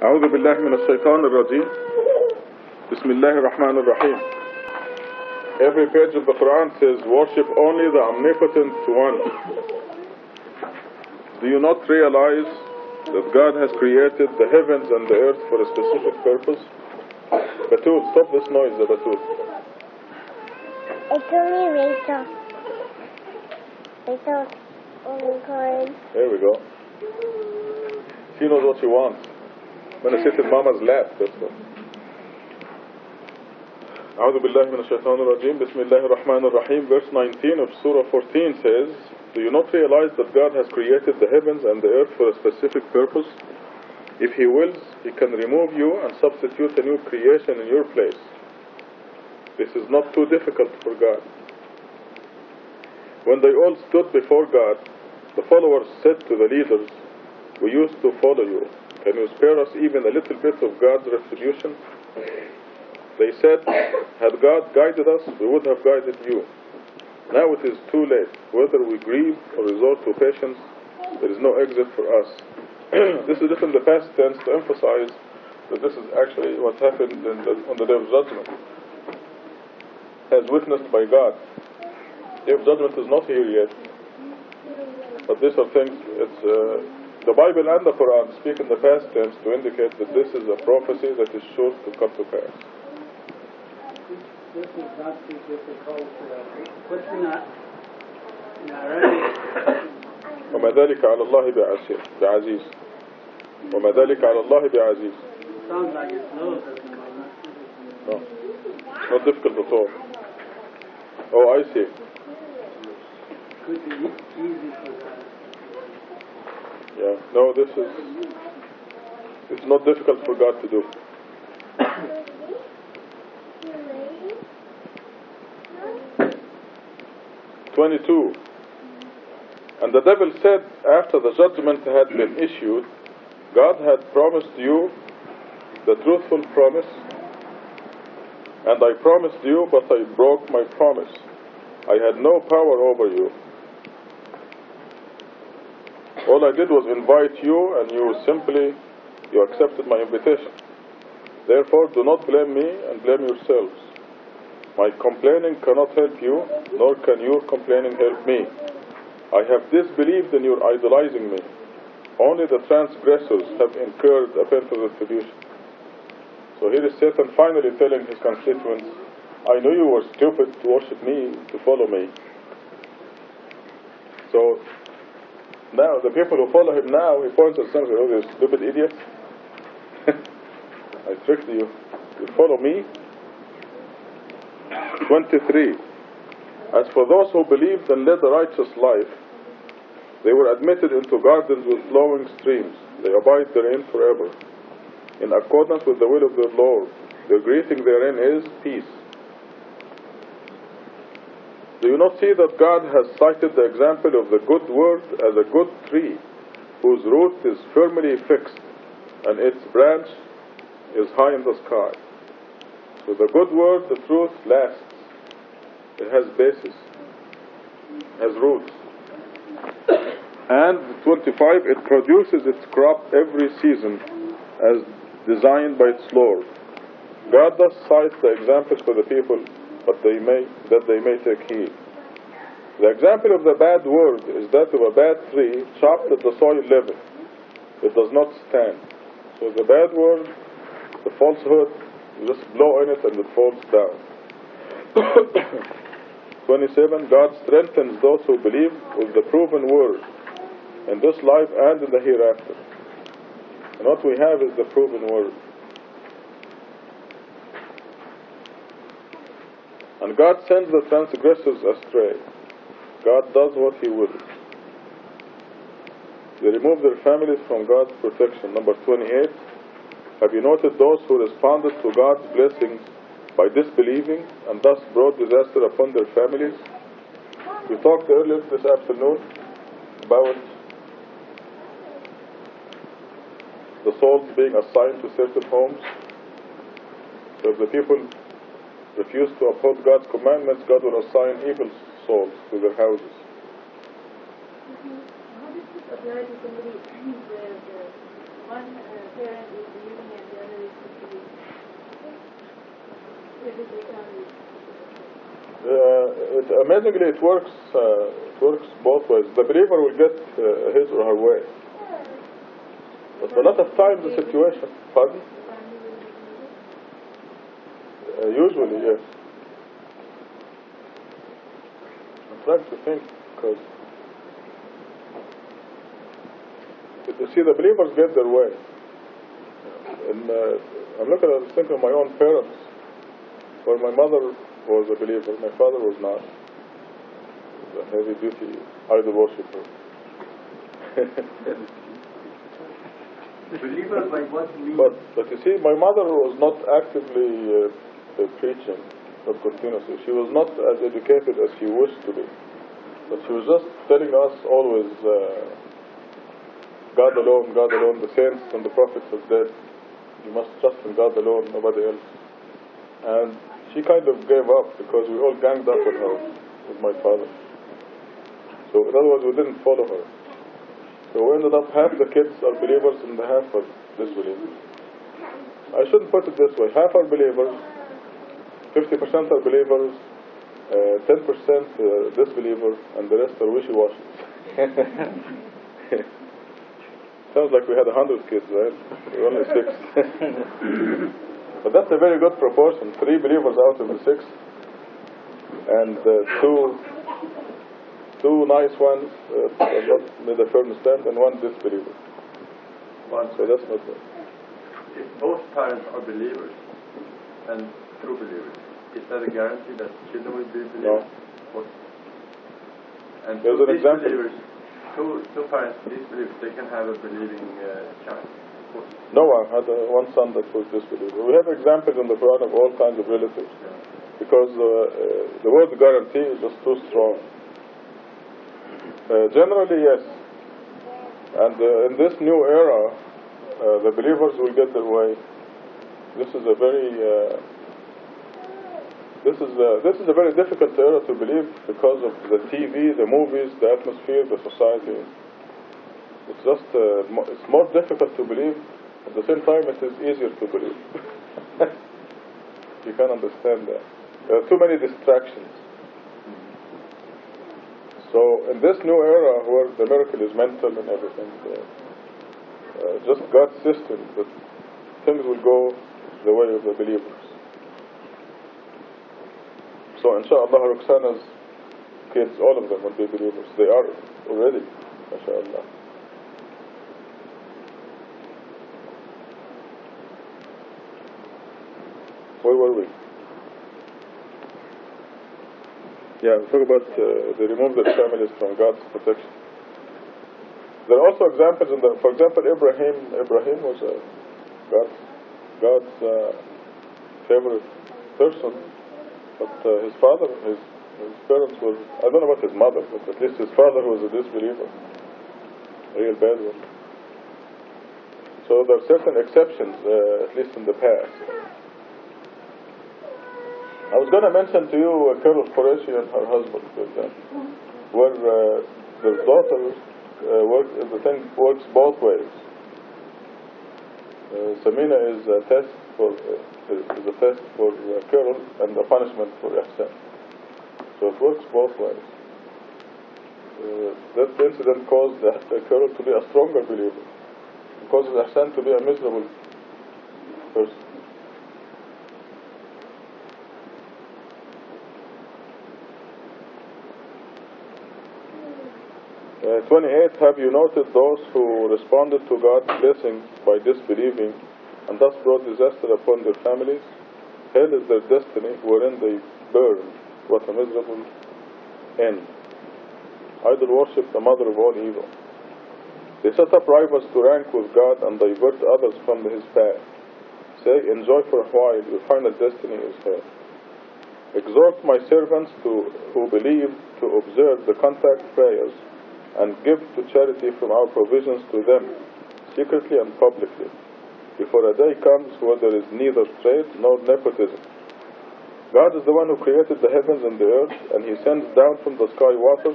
أعوذ بالله من الشيطان الرجيم. بسم الله الرحمن الرحيم. Every page of the Quran says, worship only the omnipotent one. Do you not realize that God has created the heavens and the earth for a specific purpose? Batul, stop this noise, Batul. It's only Rachel. Rachel's only crying. There we go. She knows what she wants. I'm going to sit in Mama's lap, that's all. أعوذ بالله من الشيطان الرجيم. بسم الله الرحمن الرحيم. Verse 19 of Surah 14 says, do you not realize that God has created the heavens and the earth for a specific purpose? If He wills, He can remove you and substitute a new creation in your place. This is not too difficult for God. When they all stood before God, the followers said to the leaders, we used to follow you. Can you spare us even a little bit of God's retribution? They said, had God guided us, we would have guided you. Now it is too late. Whether we grieve or resort to patience, there is no exit for us. This is written in the past tense to emphasize that this is actually what happened on the day of judgment, as witnessed by God. Day of judgment is not here yet, but these are things, the Bible and the Quran speak in the past tense to indicate that this is a prophecy that is sure to come to pass. This is not too difficult. What's in Arabic? وما ذلك على الله بعزيز. وما ذلك على الله بعزيز. Sounds like it's low. No, it's not difficult at all. Oh, I see. Could be easy for that. Yeah, no, it's not difficult for God to do. 22. And the devil said, after the judgment had been issued, God had promised you the truthful promise, and I promised you, but I broke my promise. I had no power over you. All I did was invite you, and you accepted my invitation. Therefore, do not blame me and blame yourselves. My complaining cannot help you, nor can your complaining help me. I have disbelieved in your idolizing me. Only the transgressors have incurred a painful retribution. So here is Satan finally telling his constituents, I knew you were stupid to worship me, to follow me. So now the people who follow him now, he points at them and says, oh, you stupid idiots. I tricked you. You follow me? 23. As for those who believed and led a righteous life, they were admitted into gardens with flowing streams. They abide therein forever, in accordance with the will of their Lord. Their greeting therein is peace. Do you not see that God has cited the example of the good word as a good tree, whose root is firmly fixed, and its branch is high in the sky? So the good word, the truth, lasts. It has basis, has roots. And 25, it produces its crop every season as designed by its Lord. God thus cites the examples for the people that they may take heed. The example of the bad word is that of a bad tree chopped at the soil level. It does not stand. So the bad word, the falsehood, you just blow in it and it falls down. 27, God strengthens those who believe with the proven word in this life and in the hereafter. And what we have is the proven word. And God sends the transgressors astray. God does what He wills. They remove their families from God's protection. Number 28, have you noted those who responded to God's blessings by disbelieving and thus brought disaster upon their families? We talked earlier this afternoon about the souls being assigned to certain homes. So if the people refuse to uphold God's commandments, God will assign evil souls to their houses. How does this apply to somebody whose one parent is Amazingly, it works both ways. The believer will get his or her way. But a lot of times the situation, pardon? Usually, yes. I'm trying to think, because you see, the believers get their way. And I'm looking at thinking of my own parents, where my mother was a believer, my father was not. A heavy duty idol worshipper. Believer by what means? But you see, my mother was not actively preaching or continuously. She was not as educated as she wished to be. But she was just telling us always, God alone, the saints and the prophets are dead. You must trust in God alone, nobody else. And she kind of gave up because we all ganged up on her, with my father. So in other words, we didn't follow her. So we ended up half the kids are believers and the half are disbelievers. I shouldn't put it this way. Half are believers, 50% are believers, 10% disbelievers, and the rest are wishy-washy. Sounds like we had 100 kids, right? We were only 6. But that's a very good proportion. 3 believers out of the 6. And two nice ones not made a firm stand, and 1 disbeliever. So that's not bad. If both parents are believers and true believers, is that a guarantee that children will be believers? No. And there's an example. Two parents disbelievers, they can have a believing child. Noah had one son that was disbeliever. We have examples in the Quran of all kinds of relatives, because the word guarantee is just too strong. Generally, yes. And in this new era, the believers will get their way. This is a very very difficult era to believe because of the TV, the movies, the atmosphere, the society. It's just it's more difficult to believe. At the same time, it is easier to believe. You can understand that. There are too many distractions. So in this new era where the miracle is mental and everything, just God's system, that things will go the way of the believers. So inshallah, Roxana's kids, all of them will be believers. They are already, mashallah. Where were we? Yeah, we talk about they remove their families from God's protection. There are also examples for example, Ibrahim was God's favorite person, but his father, his parents were, I don't know about his mother, but at least his father was a disbeliever, a real bad one. So there are certain exceptions, at least in the past. I was going to mention to you Carol Qureshi and her husband, for example, where their daughter works both ways. Samina is a test for Carol and a punishment for Ihsan. So it works both ways. That incident caused Carol to be a stronger believer. It causes Ihsan to be a miserable person. 28, have you noted those who responded to God's blessing by disbelieving and thus brought disaster upon their families? Hell is their destiny, wherein they burn. What a miserable end. Idol worship, the mother of all evil. They set up rivals to rank with God and divert others from His path. Say, enjoy for a while, your final destiny is hell. Exhort my servants who believe to observe the contact prayers and give to charity from our provisions to them, secretly and publicly, before a day comes where there is neither trade nor nepotism. God is the one who created the heavens and the earth, and He sends down from the sky water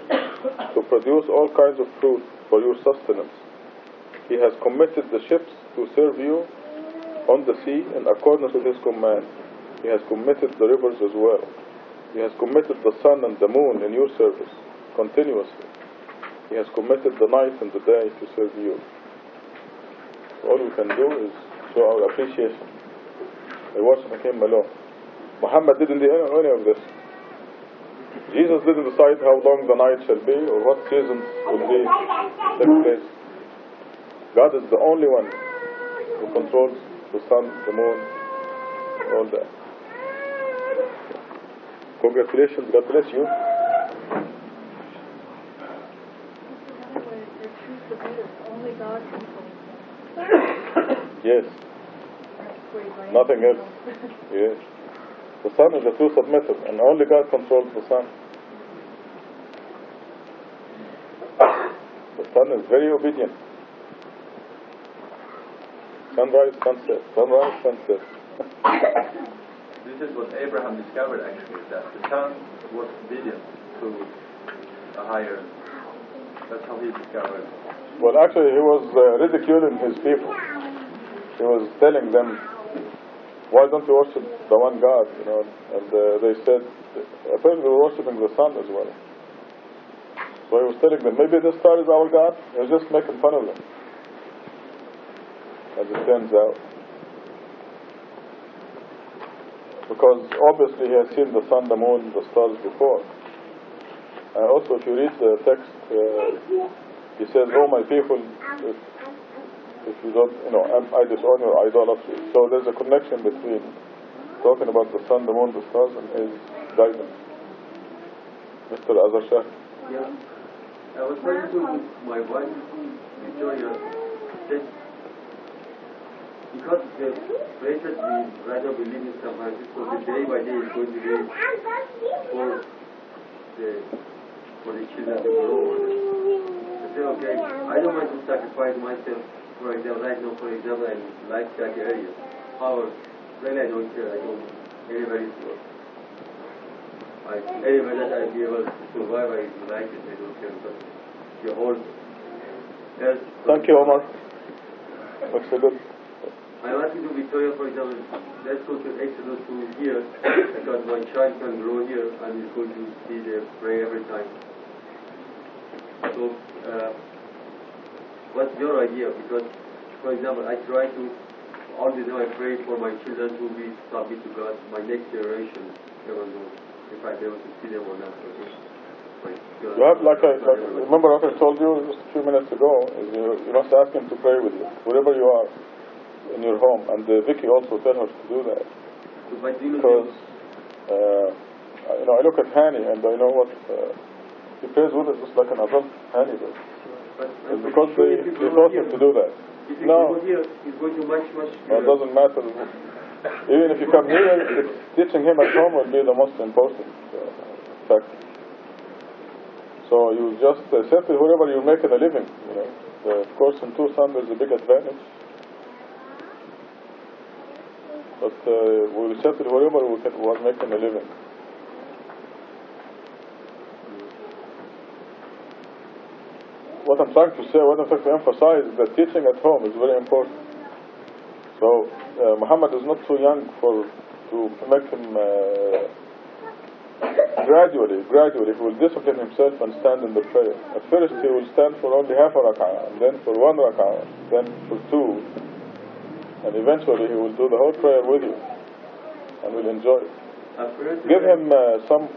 to produce all kinds of fruit for your sustenance. He has committed the ships to serve you on the sea in accordance with His command. He has committed the rivers as well. He has committed the sun and the moon in your service continuously. He has committed the night and the day to serve you. So all we can do is show our appreciation by worshiping Him alone. Muhammad didn't do any of this. Jesus didn't decide how long the night shall be or what seasons will be take place. God is the only one who controls the sun, the moon, all that. Congratulations, God bless you. Only God controls. Yes, nothing else. Yes. The sun is a true submissive, and only God controls the sun. The sun is very obedient. Sunrise, sunset, sunrise, sunset. This is what Abraham discovered actually, that the sun was obedient to a higher. That's how he discovered. Well, actually, he was ridiculing his people. He was telling them, why don't you worship the one God, you know? And they said, apparently they were worshiping the sun as well. So he was telling them, maybe this star is our God. He was just making fun of them. As it turns out. Because obviously he has seen the sun, the moon, the stars before. And also if you read the text, he says, oh my people, if you don't, you know, I disown your idolatry. So there's a connection between talking about the sun, the moon, the stars, and his guidance. Mr. Azhar Shah. Yeah. I was trying to my wife, Victoria, said, because the places we rather believe in San Francisco, the day by day is going to be for the children to grow. I said, okay, I don't want to sacrifice myself, for example, right now, for example, I like that area. However, really I don't care, I don't, anywhere is good. Anywhere that I'll be able to survive, I like it, I don't care, but the whole earth. Thank you, Omar. That's so good. I'm asking to Victoria, for example, let's go to Exodus to here, because my child can grow here and is going to see the pray every time. So, what's your idea? Because, for example, I try to, all the time I pray for my children to be submit to God, my next generation, never know if I'll be able to see them or not. You have, remember what I told you just a few minutes ago, is you must ask him to pray with you, wherever you are in your home, and Vicky also tell her to do that. Because, you know, I look at Hani and I know what, he prays with it just like an adult Hani does. It's because they taught him to do that. No, it doesn't matter. Even if you come here, teaching him at home will be the most important factor. So you just settle wherever you're making a living. You know, of course, in Tucson there's a big advantage. But we'll settle wherever we're making a living. What I'm trying to say, what I'm trying to emphasize is that teaching at home is very important. So Muhammad is not too young to make him gradually he will discipline himself and stand in the prayer. At first he will stand for only half a rak'ah, and then for one rak'ah, then for two, and eventually he will do the whole prayer with you and will enjoy it. Give him some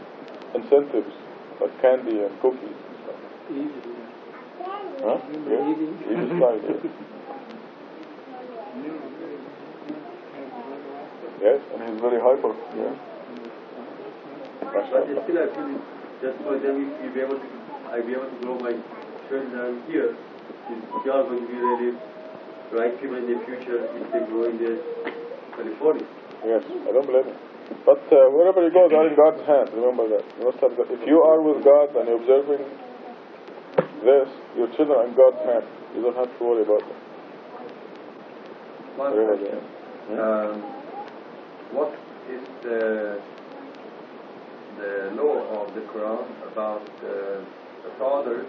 incentives like candy and cookies and stuff. Huh? Yeah. Easy slide, yes. Yes, and he's very hyper. Yeah. But still I feel just for them, if I'll be able to grow my children here, they are going to be really bright people in the future if they grow in California. Yes, I don't blame you. But wherever you go, they're in God's hand. Remember that. You must have that. If you are with God and you're observing this, your children are in God's hand. You don't have to worry about them. One question. What is the law of the Quran about the father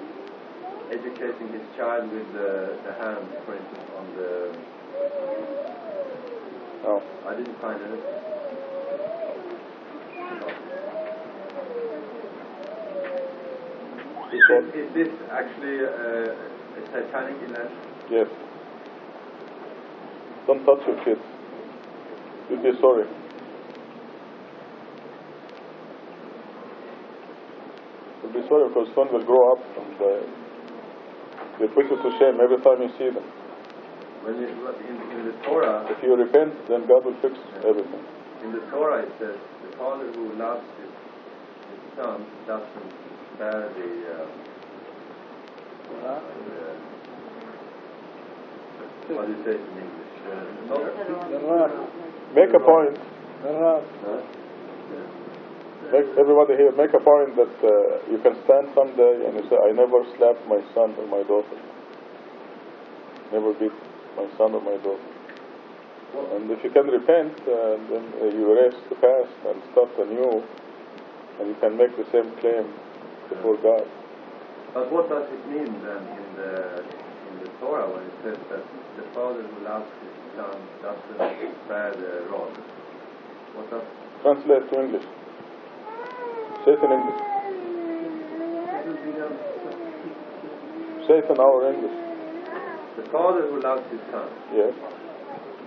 educating his child with the hand, for instance, on the... Oh. I didn't find it. Is this actually a satanic invention? Yes. Don't touch your kids. You'll be sorry. You'll be sorry because soon will grow up and they put you to shame every time you see them. When in the Torah, If you repent, then God will fix everything. in the Torah it says, the father who loves his son doesn't bear what do you say in English? Make a point. Everybody here, make a point that you can stand someday and you say, I never slapped my son or my daughter. Never beat my son or my daughter. And if you can repent, then you erase the past and start anew, and you can make the same claim before God. But what does it mean then in the Torah when it says that the father who loves his son doesn't bear the rod? What does? Translate to English. Say it in English. Say it in our English. The father who loves his son Yes.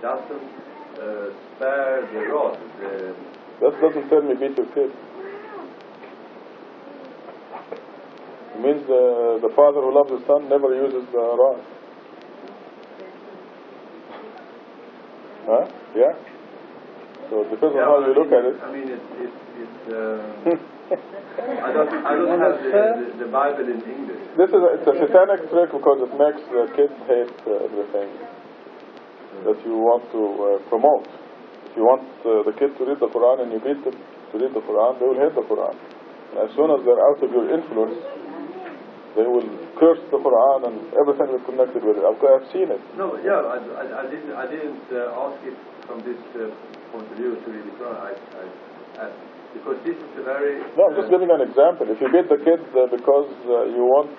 doesn't spare the rod. That doesn't tell me beat your kid. It means the father who loves his son never uses the rod. Huh? Yeah? So it depends on how you look at it. I mean, I don't have the Bible in English. It's a satanic trick because it makes the kids hate everything that you want to promote. If you want the kid to read the Quran and you beat them to read the Quran, they will hate the Quran. And as soon as they're out of your influence, they will curse the Quran and everything that's connected with it. I've seen it. No, yeah, I didn't ask it from this point of view to read the Quran. Because this is a very... No, I'm just giving an example. If you beat the kid because you want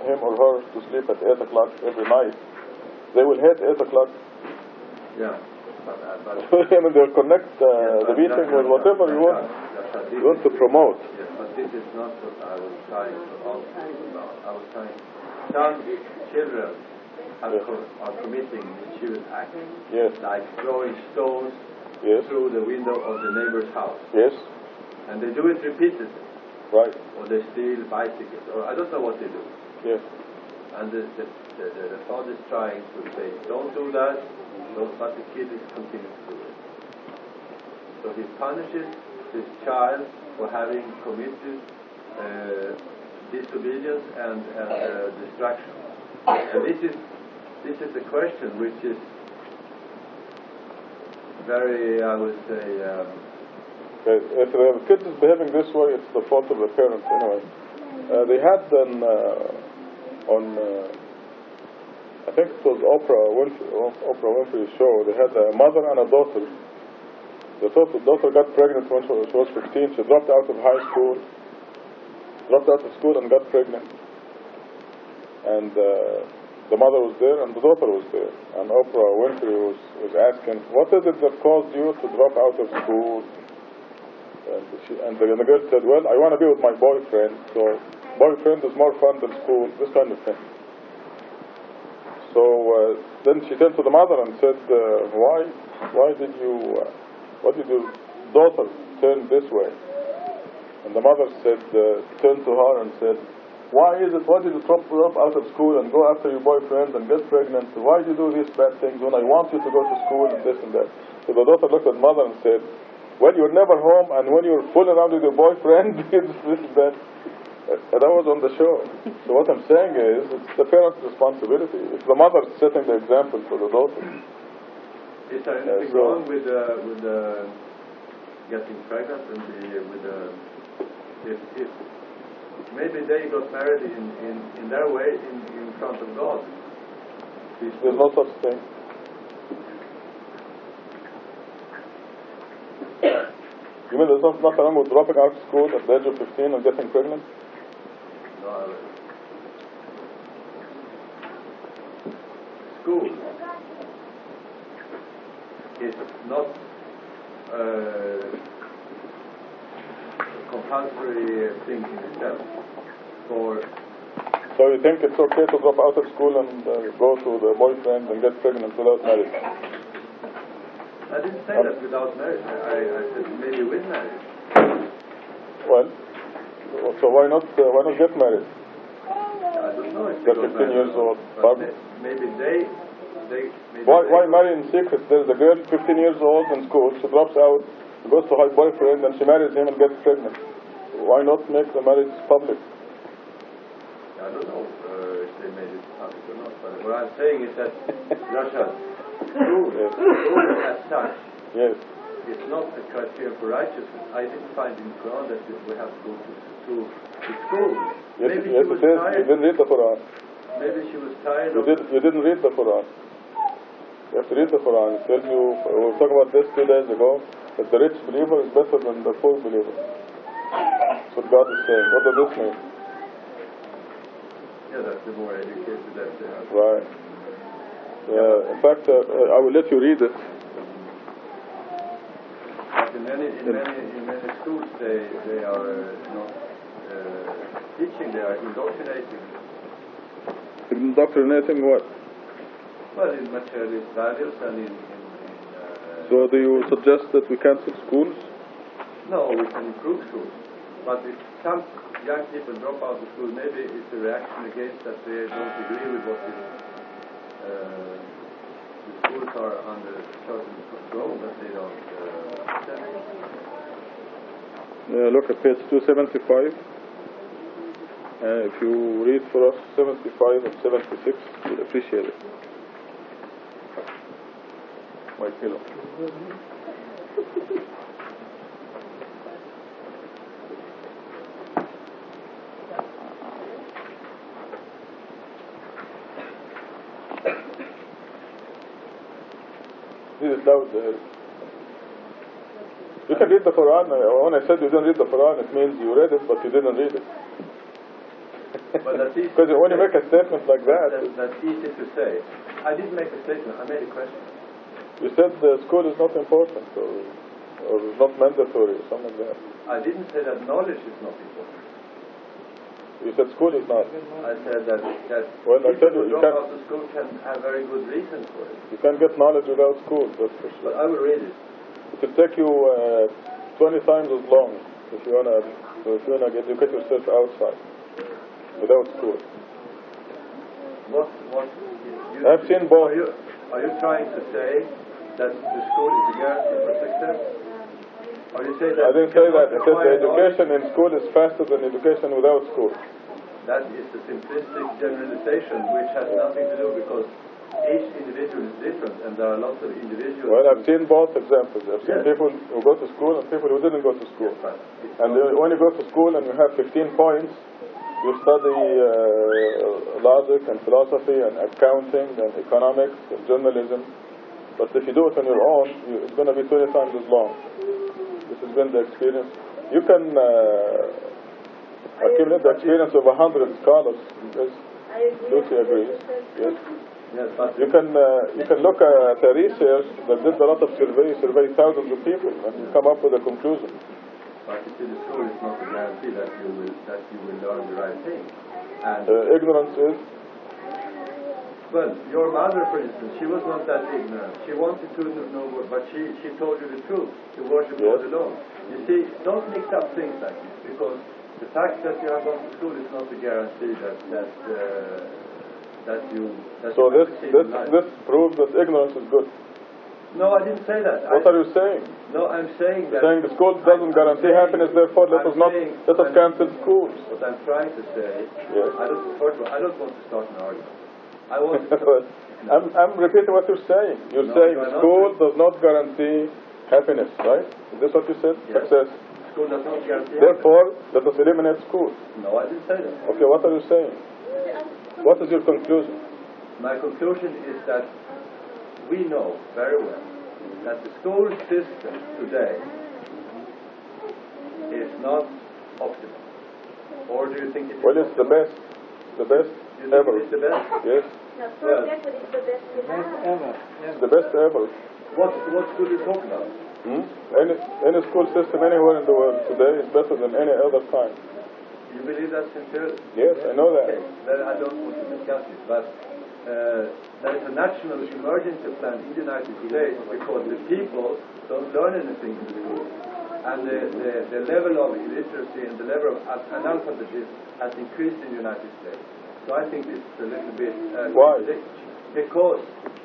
him or her to sleep at 8 o'clock every night, they will hate 8 o'clock. Yeah. I mean, they'll connect the beating with whatever you want. You want to promote. Yes, but this is not what I was trying to ask you about. I was trying... Some children are committing mischievous acts. Yes. Like throwing stones through the window of the neighbor's house. Yes. And they do it repeatedly. Right. Or they steal bicycles, or I don't know what they do. Yes. And the father is trying to say, don't do that, but the kid is continuing to do it. So he punishes his child for having committed disobedience and distraction. And this is a question which is very, I would say... if the kid is behaving this way, it's the fault of the parents anyway. They had I think it was Oprah Winfrey's show, they had a mother and a daughter. The daughter got pregnant when she was 15. She dropped out of school and got pregnant. And the mother was there and the daughter was there. And Oprah Winfrey was asking, what is it that caused you to drop out of school? And the girl said, well, I want to be with my boyfriend, so boyfriend is more fun than school, this kind of thing. So then she turned to the mother and said, why did your daughter turn this way? And the mother said, turned to her and said, why did you drop out of school and go after your boyfriend and get pregnant? Why do you do these bad things when I want you to go to school and this and that? So the daughter looked at the mother and said, well, you're never home, and when you're fooling around with your boyfriend, it's this and that. And I was on the show. So what I'm saying is, it's the parent's responsibility. It's the mother setting the example for the daughter. Is there anything wrong with getting pregnant and if maybe they got married in their way in front of God? There's no such thing. You mean there's nothing wrong with dropping out of school at the age of 15 and getting pregnant? No. School is not a compulsory thing in itself. for... So you think it's okay to drop out of school and go to the boyfriend and get pregnant without marriage? I didn't say that without marriage. I said maybe with marriage. Well, so why not get married? I don't know if They're 15 years old. Pardon? Maybe they Why marry in secret? There's a girl 15 years old in school, she drops out, goes to her boyfriend, and she marries him and gets pregnant. Why not make the marriage public? I don't know if they made it public or not, but what I'm saying is that Rashad, school as such Yes. is not a criteria for righteousness. I didn't find in the Quran that we have to go to school. Yes, Maybe yes, she was it is. tired. You didn't read the Quran. Maybe she was tired. You didn't read the Quran. You have to read the Quran. It tells you, we were talking about this 2 days ago, that the rich believer is better than the poor believer. That's what God is saying. What does this mean? Yeah, that's the more educated that they are. Right. In fact, I will let you read it. But in many schools they are not teaching, they are indoctrinating. Indoctrinating what? Well, in materialist values and in So do you suggest that we cancel schools? no, we can improve schools. But if some young people drop out of school, maybe it's a reaction against that they don't agree with what is, the schools are under certain control that they don't accept. Look at page 275. If you read for us 75 and 76, we'll appreciate it. My pillow. This is loud. You can read the Quran. When I said you didn't read the Quran, it means you read it, but you didn't read it. But that's easy. Because when you make a statement like that, that's easy to say. I didn't make a statement. I made a question. you said the school is not important or not mandatory or something like that. I didn't say that knowledge is not important. You said school is not. I said that Well, I people said who you drop can't. out of school can have very good reasons for it. You can't get knowledge without school, that's for But sure. I will read it. It will take you 20 times as long if you wanna educate yourself outside without school. What I've seen both. Are you trying to say that the school is a guarantee for success? Or you say that I didn't you say cannot that. I said the acquire education in school is faster than education without school. That is a simplistic generalization which has nothing to do because each individual is different and there are lots of individuals. Well, I've seen both examples. I've seen Yes. people who go to school and people who didn't go to school. Yes, but it's And not- when you go to school and you have 15 points, you study logic and philosophy and accounting and economics and journalism. But if you do it on your own, it's going to be 20 times as long. This has been the experience. You can accumulate the experience of 100 scholars. Yes, Lucy agrees. Yes. Yes, but You can look at a research that did a lot of survey thousands of people, and you come up with a conclusion. But you see, the school is not a guarantee that you will learn the right thing. And Ignorance is. well, your mother, for instance, she was not that ignorant. She wanted to know what, but she told you the truth. To worship God alone. You see, don't mix up things like this because the fact that you have gone to school is not a guarantee that you. So you this succeed in life. proves that ignorance is good. No, I didn't say that. What are you saying? No, I'm saying that. Saying the school doesn't guarantee happiness, therefore let us cancel schools. What I'm trying to say, Yes. first of all, I don't want to start an argument. I want to I'm repeating what you're saying. You're No, saying you are not. school does not guarantee happiness, right? Is this what you said? Yes. Success. school does not guarantee Therefore, let us eliminate schools. happiness. No, I didn't say that. Okay, what are you saying? What is your conclusion? My conclusion is that we know very well that the school system today is not optimal. Or do you think it's Well, it's the best. The best You think ever. it's the best? Yes, Well, it's the best ever. what school are you talking about? Any school system anywhere in the world today is better than any other time. You believe that sincerely? Yes, I know that. Okay, then I don't want to discuss it, but there is a national emergency plan in the United States because the people don't learn anything in school. And the level of illiteracy and the level of analphabetism has increased in the United States. So I think this is a little bit... Why? Because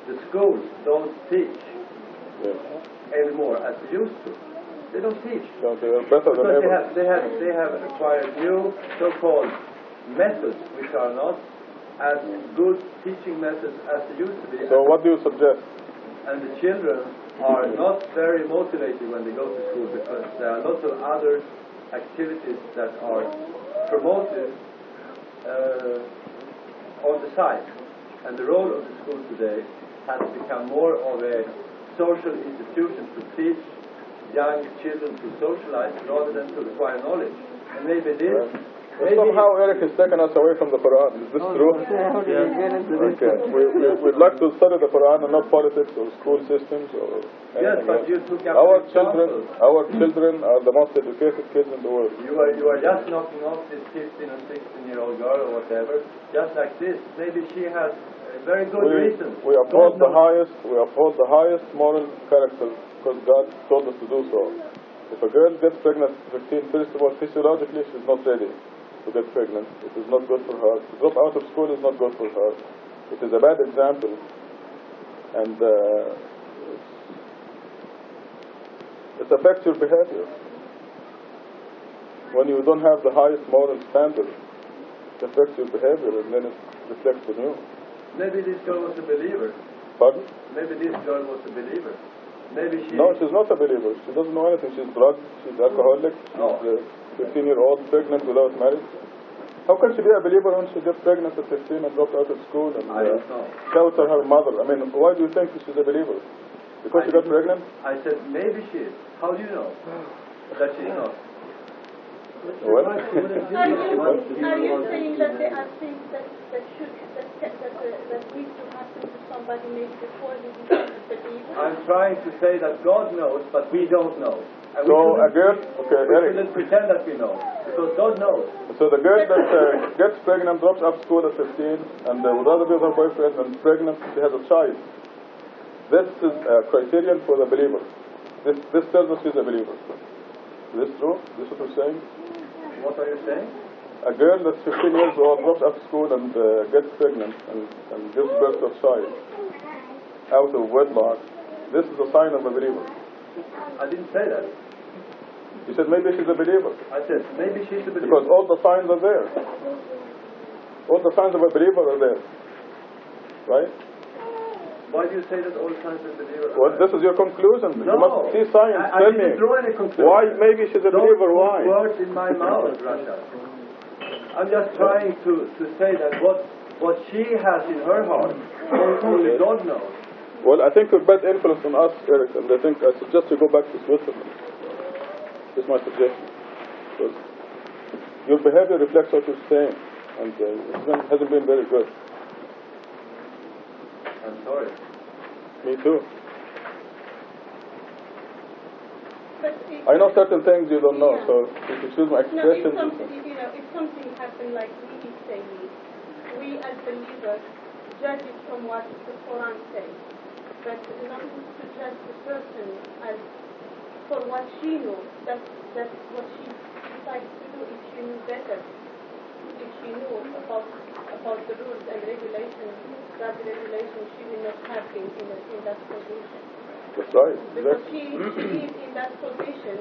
the schools don't teach Yes. anymore as they used to. They don't teach. So they are better than Because ever. they have acquired new so-called methods which are not as good teaching methods as they used to be. So what do you suggest? And the children are not very motivated when they go to school because there are lots of other activities that are promoted on the side. And the role of the school today has become more of a social institution to teach young children to socialize rather than to acquire knowledge. And maybe this... Somehow Eric has taken us away from the Quran. Is this true? Okay. We'd like to study the Quran and not politics or school systems or Yes, anything but else. you took up Our examples. children are the most educated kids in the world. You are just knocking off this 15 or 16-year-old girl or whatever, just like this. Maybe she has a very good reason. We uphold the highest moral character because God told us to do so. If a girl gets pregnant at 15, first of all, physiologically she's not ready to get pregnant. It is not good for her. To drop out of school is not good for her. It is a bad example. And it affects your behavior. When you don't have the highest moral standard, it affects your behavior and then it reflects on you. Maybe this girl was a believer. Pardon? Maybe this girl was a believer. Maybe she... No, she's not a believer. She doesn't know anything. She's drugged, she's alcoholic, she's a 15-year-old pregnant without marriage. How can she be a believer when she gets pregnant at 15 and dropped out of school and I don't know. shelter her mother? I mean, why do you think she's a believer? Because she got pregnant? I said, maybe she is. How do you know that she's not? Well, Are you saying that there are things that need to happen to somebody maybe before they become a believer? I'm trying to say that God knows, but we don't know. And so a girl, okay, we Eric. shouldn't pretend that we know, because God knows. So the girl that gets pregnant, drops out of school at 15, and would rather be with her boyfriend and pregnant, she has a child. This is a criterion for the believer. This tells us she's a believer. Is this true? Is this what you're saying? What are you saying? A girl that's 15 years old drops out of school and gets pregnant and gives birth to a child out of wedlock. This is a sign of a believer. I didn't say that. You said maybe she's a believer. I said maybe she's a believer. Because all the signs are there. All the signs of a believer are there. Right? Why do you say that all signs of a believer are Well, there? this is your conclusion. No. You must see science. I Tell me. didn't draw any conclusion. Why maybe she's a believer? Don't Why? put words in my mouth, Rashad. I'm just trying to say that what she has in her heart, only God knows. Well, I think you're bad influence on us, Eric, and I suggest you go back to Switzerland. This is my suggestion. Because your behavior reflects what you're saying, and it hasn't been very good. I'm sorry. Me too. But I know certain things you don't know, so if you choose my no, expressions... if something happened like we say, we as believers judge it from what the Quran says. But not to judge the person as for what she knows. That's what she decides to do. If she knew better, if she knew about the rules and regulations, that regulation she will not have been in that position. That's right. Because Exactly. she is in that position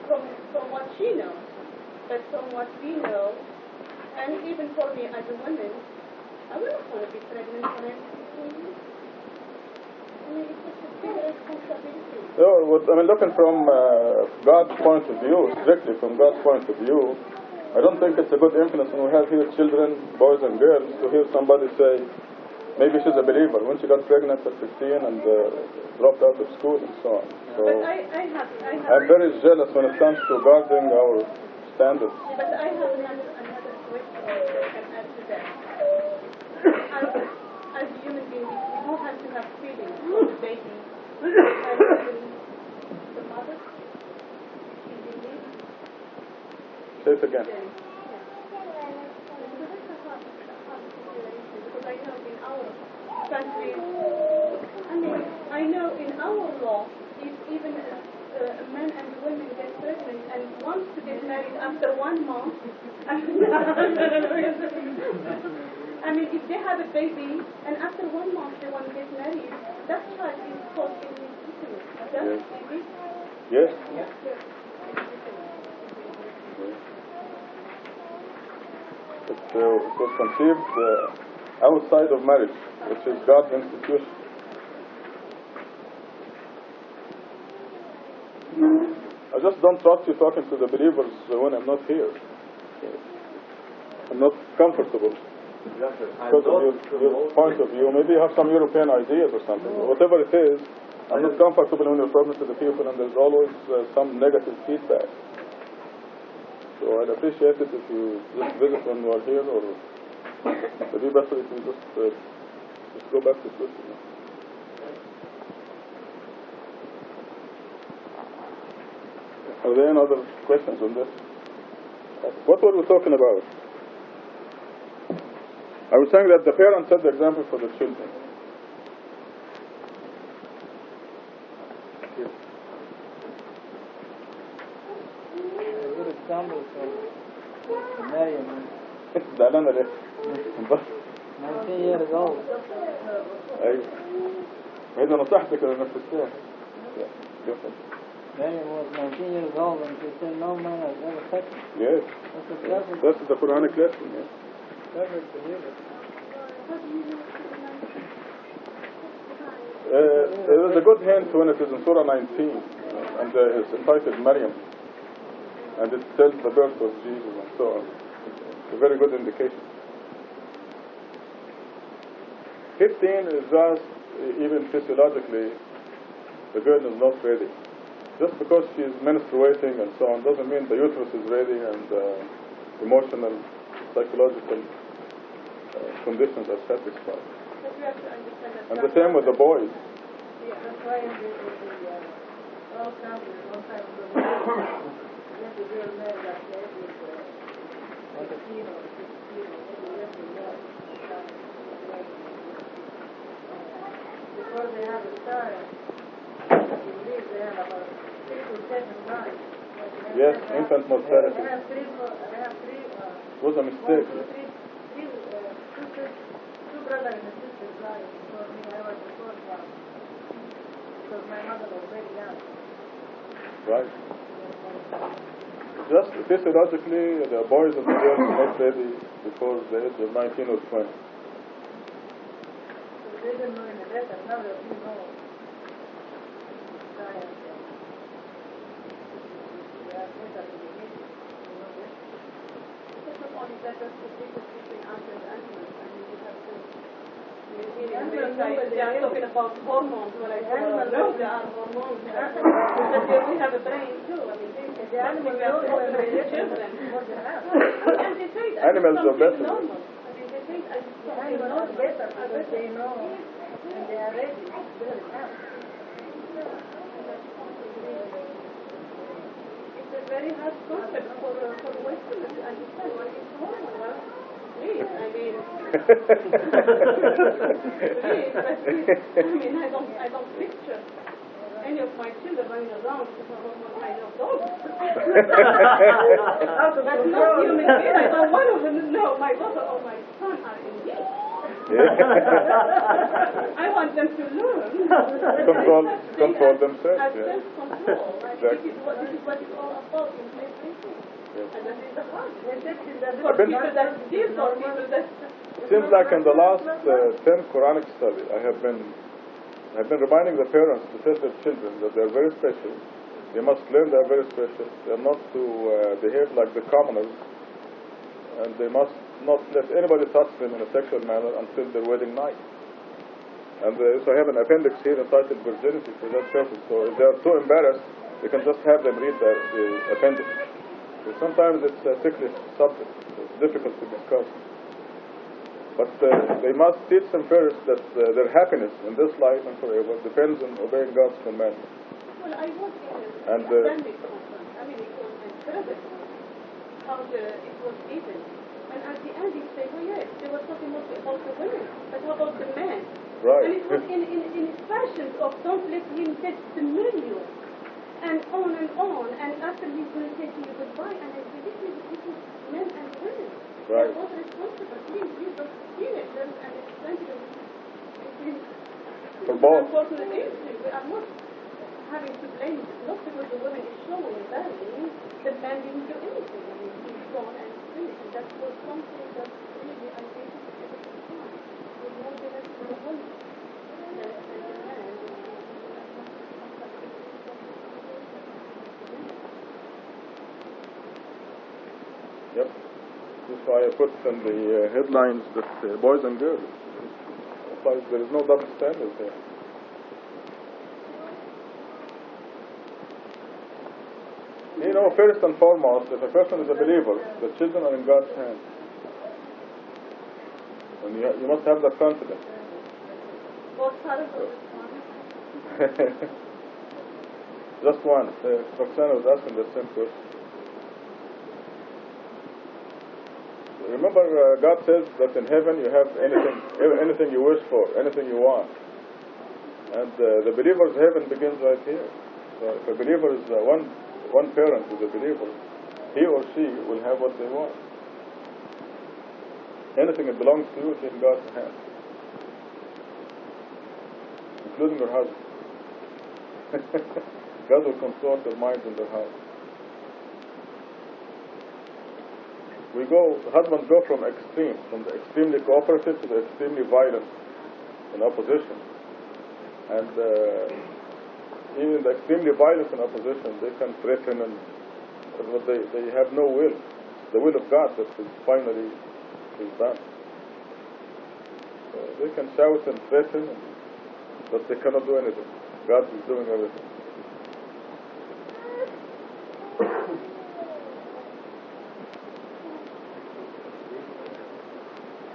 from what she knows. But from what we know, and even for me as a woman, I wouldn't want to be pregnant for anything. I mean, it's such a big responsibility. Looking from God's point of view, strictly from God's point of view, I don't think it's a good influence when we have here children, boys and girls, to hear somebody say, maybe she's a believer when she got pregnant at 15 and dropped out of school and so on. So But I'm very jealous when it comes to guarding our standards. But I have another question that I can add to that. As human beings, we do have to have feelings for the baby. And the mother, she believes. Say it again. Because I know in our country, I know in our law, if even men and women get pregnant and want to get married after 1 month, if they have a baby and after 1 month they want to get married, that child is called illegitimate. That's it? Yes. It was conceived outside of marriage, which is God's institution. I just don't trust you talking to the believers when I'm not here. I'm not comfortable because of your point of view. Maybe you have some European ideas or something. Whatever it is, I'm not comfortable when you're talking to the people and there's always some negative feedback. So I'd appreciate it if you just visit when you are here, or it'd be better if you just go back to sleep. Are there any other questions on this? What were we talking about? I was saying that the parents set the example for the children. A good example from Maryam, زعلانة ليه؟ 19 years old. أيوة. هذا نصيحتك لنفسها. Maryam was 19 years old and she said no man has ever touched me. Yes. That's the Quranic lesson. Yes. Perfect believer. There is a good hint when it is in Surah 19 and it's entitled Maryam, and it tells the birth of Jesus and so on. It's a very good indication. 15 is just, even physiologically, the girl is not ready. Just because she is menstruating and so on doesn't mean the uterus is ready and emotional, psychological conditions are satisfied. But you have to understand that And the same with the boys. That's why in the all countries, one time ago, let the girl marry like that with 14 or 16, or maybe let the boy before they have a child, I believe they have about 6 or 7 lives. Yes, infant mortality. I have three. It was a mistake. Two brothers and a sister died before me. I was the fourth one. Because my mother was very young. Right. Just physiologically, the boys and the girls are not ready before the age of 19 or 20. So they didn't know any better. Now that we know science, we have better education. We know this. It's not only that, that's the difference between us and animals. You have to... They are talking about hormones. When I say, no, there are hormones. But we have a brain too. The animals know when they're children what they have. And they say that Animals are better. normal. They say that it's The something animals normal. are better because they know when they are ready. It's very fast. It's a very hard concept for Westerners to understand what is hormone. Please, I don't picture any of my children running around with a hormone kind of dog. That's not human being. I don't want to know my daughter or my son are in need. I want them to learn. Control themselves. Have Yeah. self-control. Exactly. This is what it's all about in everything. Yes. And that is the heart. I've For been- people that steal, for people that... It seems like in the last 10 Quranic study, I've been reminding the parents to tell their children that they're very special. They must learn they're very special. They're not to behave like the commoners, and they must not let anybody touch them in a sexual manner until their wedding night. And so I have an appendix here entitled Virginity for that purpose. So if they are too embarrassed, you can just have them read the appendix. So sometimes it's a ticklish subject. It's difficult to discuss. But they must teach them first that their happiness in this life and forever depends on obeying God's commandments. Well, I was in And, a pandemic conference. It was incredible. how it was even. And at the end, you say, well, yes, they were talking mostly about the women, but how about the men? Right. And it was in fashions of don't let him get to know you. And on, and after he's going to say to you goodbye, and I believe this is men and women. Right. They're both responsible. Please don't teenagers, and it's plenty of For both. unfortunate issues. We are not having to blame, not because the woman is showing badly, the man didn't do anything. I mean, he's gone and finished. And that was something that really I think at the time was more direct to the woman than the man. Yep. That's why I put in the headlines that boys and girls. It's like there is no double standard here. You know, first and foremost, if a person is a believer, the children are in God's hands. And you must have that confidence. Both parents of the Just one. Roxana was asking the same question. Remember, God says that in heaven you have anything you wish for, anything you want. And the believer's heaven begins right here. So if a believer is one parent is a believer, he or she will have what they want. Anything that belongs to you is in God's hands, including your husband. God will consort their minds in their house. Husbands go from the extremely cooperative to the extremely violent in opposition. And even the extremely violent in opposition, they can threaten, but they have no will. The will of God that is finally is done. So they can shout and threaten, but they cannot do anything. God is doing everything.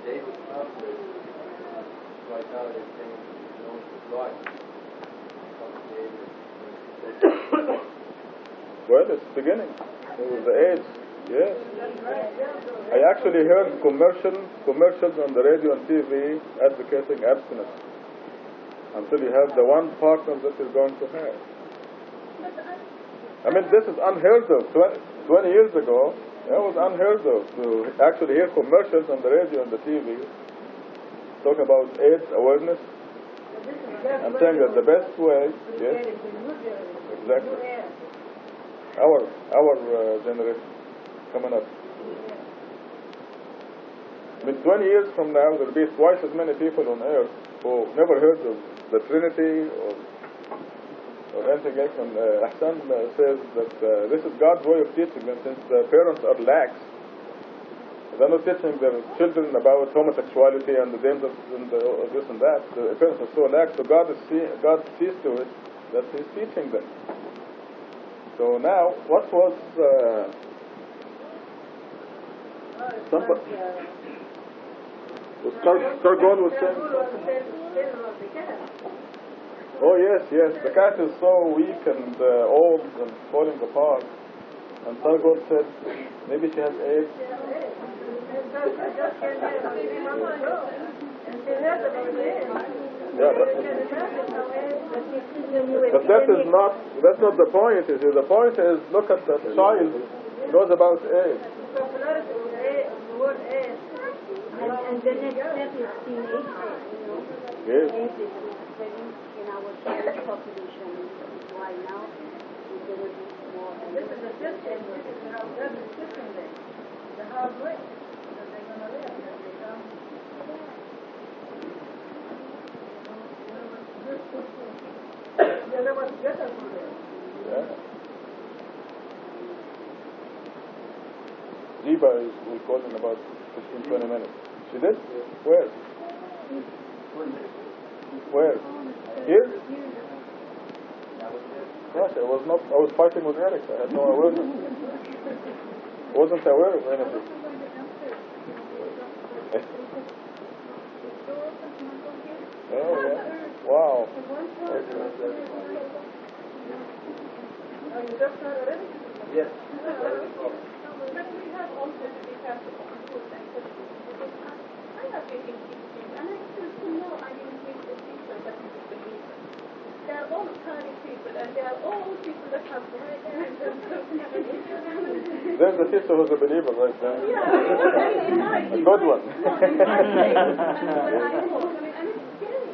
David's conflict right now is saying he knows his life. Well, it's beginning. It was the age, yes. I actually heard commercials on the radio and TV advocating abstinence until you have the one partner that you're going to have. I mean, this is unheard of. 20 years ago, it was unheard of to actually hear commercials on the radio and the TV talk about AIDS awareness. I'm saying that the best way, yes, exactly. Our generation coming up. I mean, 20 years from now, there will be twice as many people on earth who never heard of the Trinity or anything else. And Hassan says that this is God's way of teaching them, since the parents are lax. They're not teaching their children about homosexuality and the dangers and this and that. The parents are so lax, so God sees to it that He's teaching them. So now, what was Stargone was saying something? Oh yes, the cat is so weak and old and falling apart. And Stargone said, maybe she has AIDS. Yeah, but that's not the point. You see, the point is, look at the child knows about AIDS. And the next step is teenage, Yes. AIDS is spreading in our children's population. Why now we're going to do more. And this is the system. This is how God is system there. The hard way that they're going to live. There was better for them. Yeah. Ziba will call in about 15-20 minutes. She did? Where? Where? Here? Gosh, I was fighting with Alex. I had no awareness. Wasn't aware of anything. Oh, yeah. Wow. Yes. have also to be careful of people and because I have been in teaching and I still know I didn't meet the teacher that is a believer. They are all kind people and they are all people that have right hands and There's the sister who's a believer right there. Yeah, a good one. And it's scary.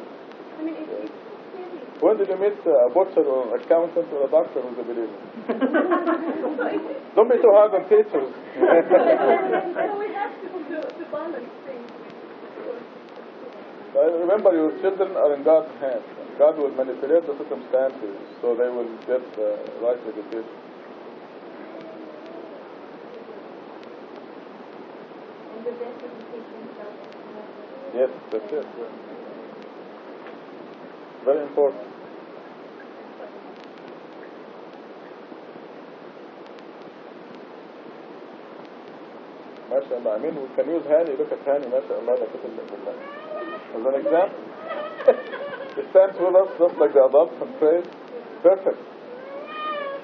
I mean, it's scary. When did you meet a butcher or an accountant or a doctor who's a believer? Don't be so hard on teachers. So we have to balance things. Remember, your children are in God's hands. God will manipulate the circumstances so they will get the right education. And the best education starts. Yes, that's it. Very important. MashaAllah. I mean, we can use Hani. Look at Hani, MashaAllah. As an example. He stands with us just like the adults and prays. Perfect.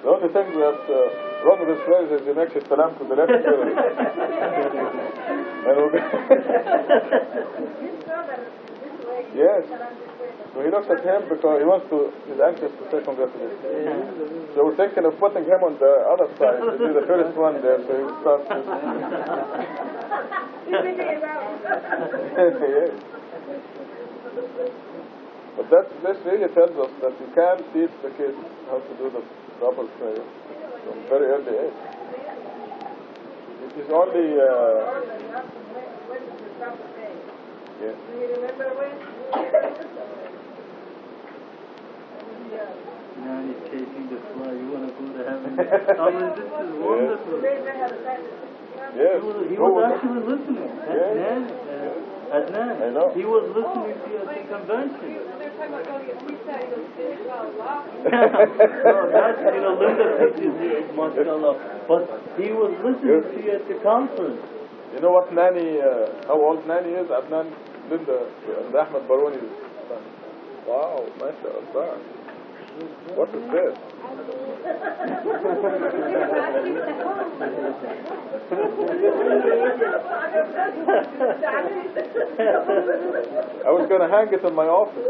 The only thing that's wrong with his prayer is he makes his salam to the left ear. And yes. So he looks at him because he's anxious to say congratulations. So we're thinking of putting him on the other side to be the first one there, so he starts to... Yes. But this really tells us that you can teach the kids how to do the proper prayer from very early age. It is only... yes. Do you remember when? Now he's chasing the fly. You want to go to heaven? I mean, this is wonderful. Yes. He was actually listening. Yes. Adnan. I know. He was listening to you at the convention. No, that's, Linda teaches you, mashallah. But he was listening to you at the conference. You know what Nani, how old Nani is? Adnan, Linda, and Ahmed Baroni's son. Wow, mashallah. What is this? I was going to hang it in my office.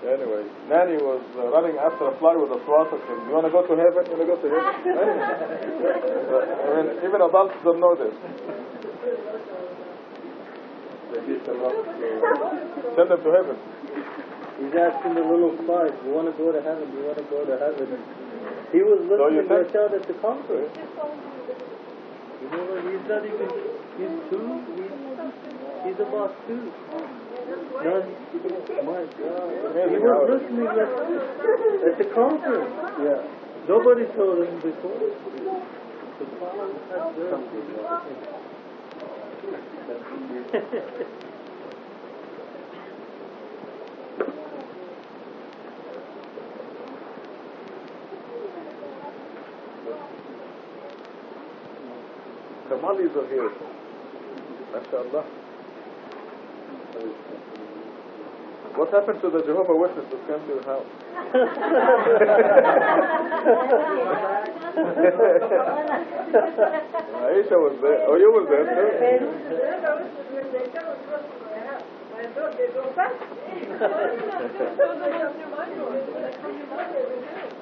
Anyway, Nani was running after a fly with a swastika. You want to go to heaven? You want to go to heaven? I mean, even adults don't know this. Send them to heaven. He's asking the little flies, you want to go to heaven? You want to go to heaven? He was listening to Rashad at the conference. He's not even, he's two, he's about two. No, my God. He was listening at the conference. Yeah. Nobody told him before. Kamalis are here. MashaAllah. What happened to the Jehovah's Witnesses who came to your house? Aisha was there. Oh, you were there too?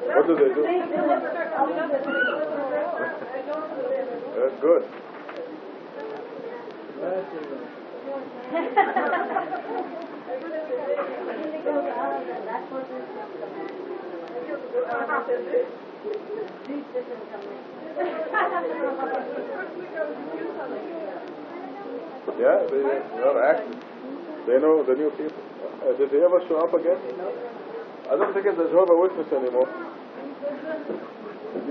What do they do? That's good. Yeah, they are active. They know the new people. Did he ever show up again? I don't think it's a Jehovah's Witness anymore.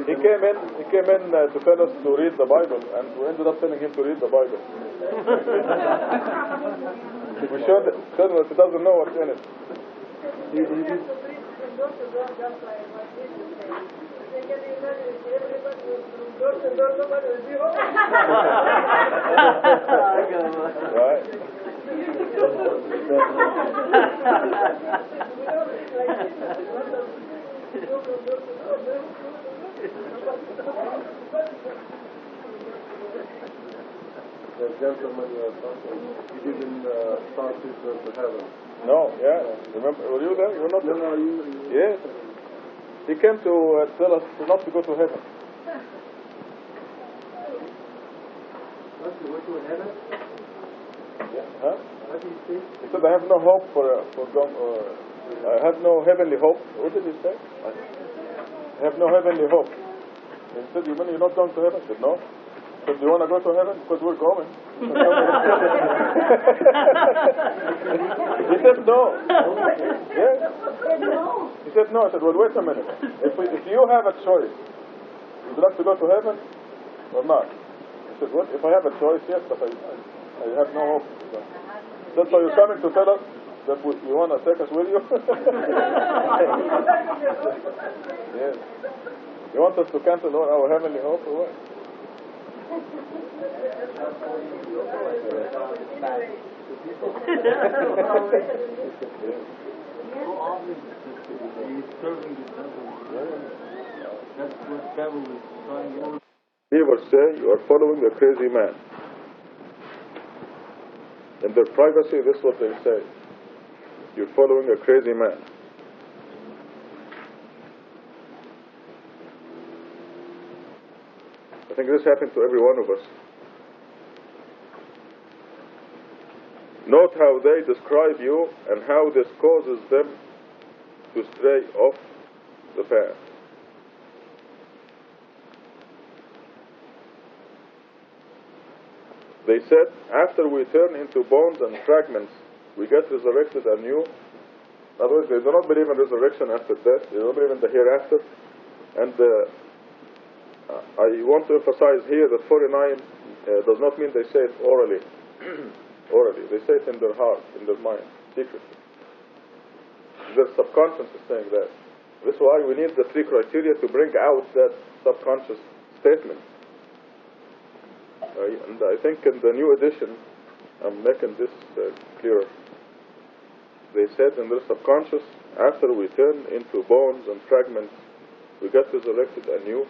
He came in to tell us to read the Bible, and we ended up telling him to read the Bible. We showed him that he doesn't know what's in it. Right. The gentleman he didn't start his to heaven. No, yeah. Remember, were you there? You were not there? No, you. Yes. He came to tell us not to go to heaven. Not to go to heaven? Yeah. Huh? What do you say? He said, I have no hope for going, I have no heavenly hope. What did he say? I have no heavenly hope. He said, you mean you're not going to heaven? I said, no. He said, do you want to go to heaven? Because we're going. He said, no. Yeah. He said, no. I said, well, wait a minute. If you have a choice, would you like to go to heaven or not? He said, what? If I have a choice, yes, but I have no hope. That's why you're coming to tell us that you want to take us with you? Yes. You want us to cancel all our heavenly hope or what? Believers say you are following a crazy man. In their privacy, this is what they say. You're following a crazy man. I think this happened to every one of us. Note how they describe you and how this causes them to stray off the path. They said, after we turn into bones and fragments, we get resurrected anew. In other words, they do not believe in resurrection after death. They don't believe in the hereafter. And I want to emphasize here that 49 does not mean they say it orally. Orally. They say it in their heart, in their mind, secretly. Their subconscious is saying that. This is why we need the 3 criteria to bring out that subconscious statement. And I think in the new edition, I'm making this clearer. They said in their subconscious, after we turn into bones and fragments, we get resurrected anew.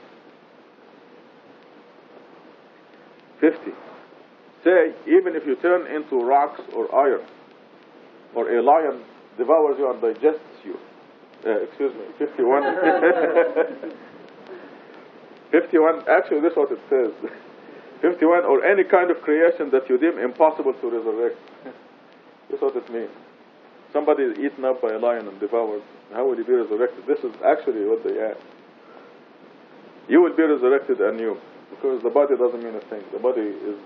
50. Say, even if you turn into rocks or iron, or a lion devours you and digests you. 51. 51, actually this is what it says. 51, or any kind of creation that you deem impossible to resurrect. This is what it means. Somebody is eaten up by a lion and devoured. How will he be resurrected? This is actually what they ask. You will be resurrected anew, because the body doesn't mean a thing. The body is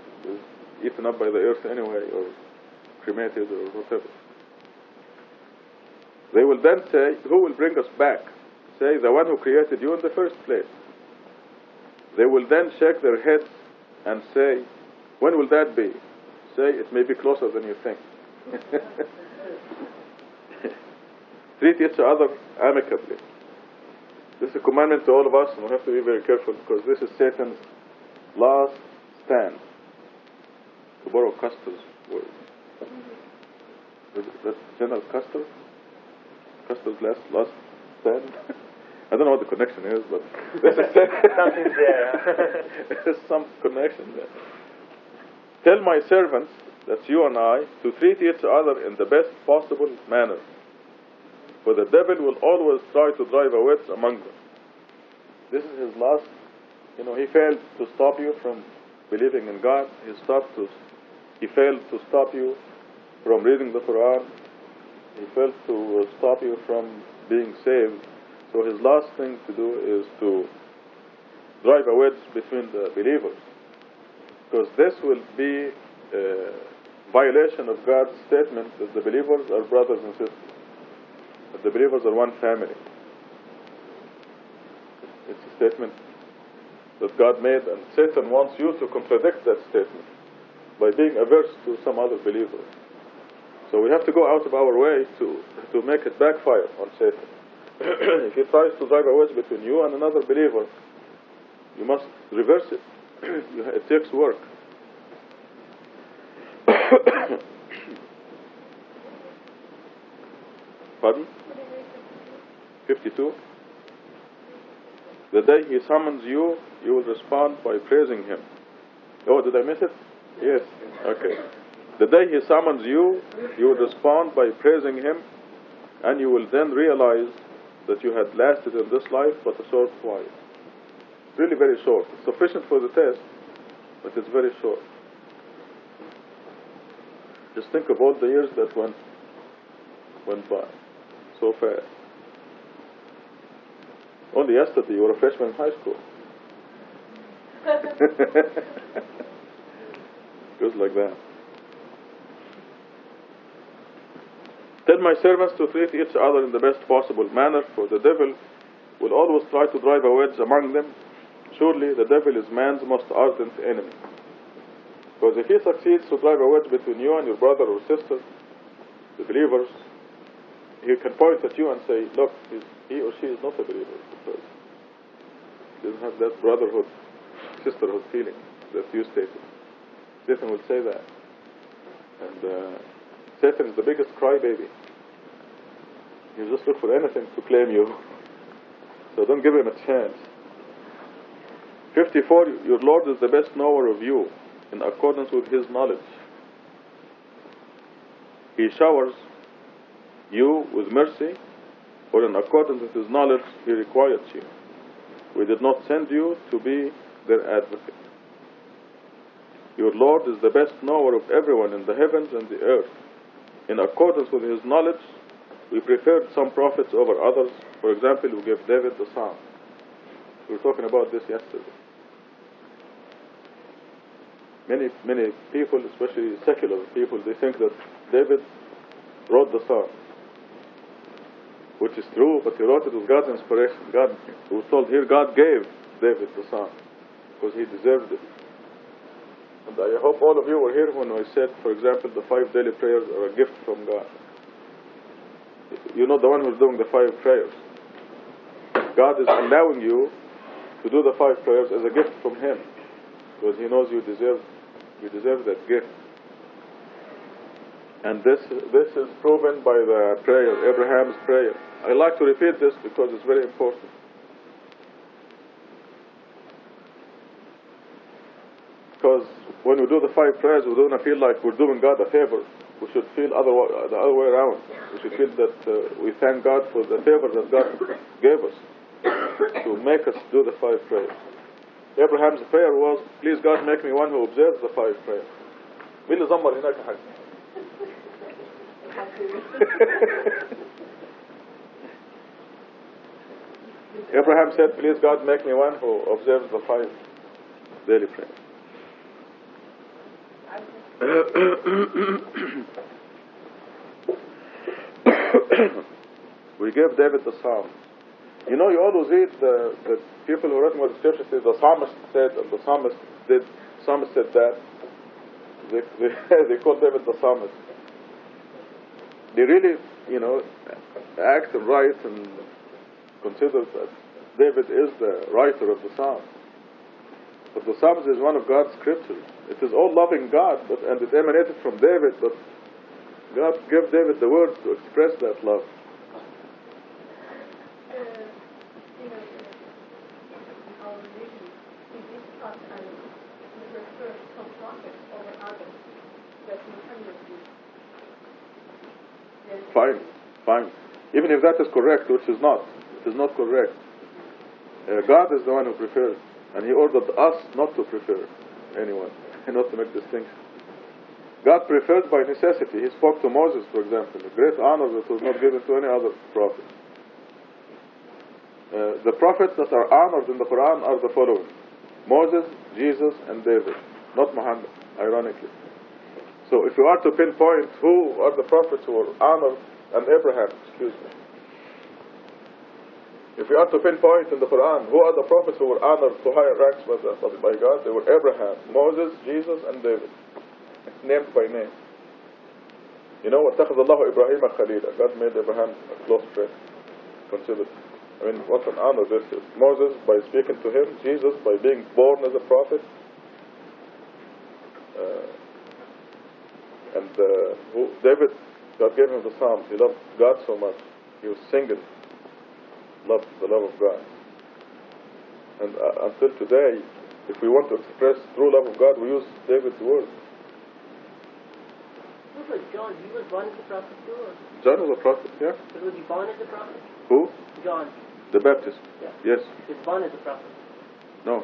eaten up by the earth anyway, or cremated, or whatever. They will then say, who will bring us back? Say, the one who created you in the first place. They will then shake their heads and say, when will that be? Say, it may be closer than you think. Treat each other amicably. This is a commandment to all of us, and we have to be very careful, because this is Satan's last stand. To borrow Custer's word. That's General Custer? Custer's last stand? I don't know what the connection is, but something's there. There's some connection there. Tell my servants, that's you and I, to treat each other in the best possible manner. For the devil will always try to drive a wedge among them. This is his last, he failed to stop you from believing in God. He failed to stop you from reading the Quran. He failed to stop you from being saved. So his last thing to do is to drive a wedge between the believers. Because this will be a violation of God's statement that the believers are brothers and sisters. That the believers are one family. It's a statement that God made, and Satan wants you to contradict that statement by being averse to some other believer. So we have to go out of our way to make it backfire on Satan. If he tries to drive a wedge between you and another believer, you must reverse it. It takes work. Pardon? 52? The day He summons you, you will respond by praising Him. Oh, did I miss it? Yes. Okay. The day He summons you, you will respond by praising Him, and you will then realize that you had lasted in this life but a short while. Really very short. It's sufficient for the test, but it's very short. Just think of all the years that went by so fast. Only yesterday you were a freshman in high school. Just like that. Tell my servants to treat each other in the best possible manner, for the devil will always try to drive a wedge among them. Surely the devil is man's most ardent enemy. Because if he succeeds to drive a wedge between you and your brother or sister, the believers, he can point at you and say, look, he or she is not a believer, because he doesn't have that brotherhood, sisterhood feeling that you stated. Satan will say that. And Satan is the biggest crybaby. You just look for anything to claim you. So don't give him a chance. 54, your Lord is the best knower of you, in accordance with His knowledge. He showers you with mercy, or in accordance with His knowledge He required you. We did not send you to be their advocate. Your Lord is the best knower of everyone in the heavens and the earth. In accordance with His knowledge, we preferred some prophets over others. For example, we gave David the psalm. We were talking about this yesterday. Many people, especially secular people, they think that David wrote the psalm, which is true, but he wrote it with God's inspiration. God, who was told here, God gave David the psalm because he deserved it. And I hope all of you were here when I said, for example, the 5 daily prayers are a gift from God. You're not the one who's doing the 5 prayers. God is allowing you to do the 5 prayers as a gift from Him, because He knows you deserve that gift. And this is proven by the prayer, Abraham's prayer. I like to repeat this because it's very important. Because when we do the 5 prayers, we don't feel like we're doing God a favor. We should feel the other way around. We should feel that we thank God for the favor that God gave us to make us do the 5 prayers. Abraham's prayer was, please God, make me one who observes the 5 prayers. مين اللي زمر هناك يا حاج؟ Abraham said, please God, make me one who observes the 5 daily prayers. We gave David the psalm. You know, you always read the people who wrote what the scripture says, the psalmist said, and the psalmist did, the psalmist said that. They call David the psalmist. They really, act and write and consider that David is the writer of the psalm. But the Psalms is one of God's scriptures. It is all loving God, and it emanated from David, but God gave David the words to express that love. Our religion, we discuss and we refer some prophets over others that Muhammad did. Fine. Even if that is correct, which is not. It is not correct. God is the one who prefers. And He ordered us not to prefer anyone, and not to make distinction. God preferred by necessity. He spoke to Moses, for example, a great honor that was not given to any other prophet. The prophets that are honored in the Quran are the following: Moses, Jesus, and David, not Muhammad, ironically. So if you are to pinpoint who are the prophets who were honored, and Abraham, if you are to pinpoint in the Quran who are the prophets who were honored to higher ranks by God, they were Abraham, Moses, Jesus, and David, named by name. وَاتَّخَذَ اللَّهُ إِبْرَاهِيمَ خَلِيلًا. God made Abraham a close friend. Consider. What an honor this is. Moses by speaking to him, Jesus by being born as a prophet, and David, God gave him the Psalms. He loved God so much. He was singing. Loved the love of God. And until today, if we want to express true love of God, we use David's words. What about John? He was born as a prophet too? Or? John was a prophet, yeah. But was he born as a prophet? Who? John. The Baptist. Yeah. Yes. He was born as a prophet. No.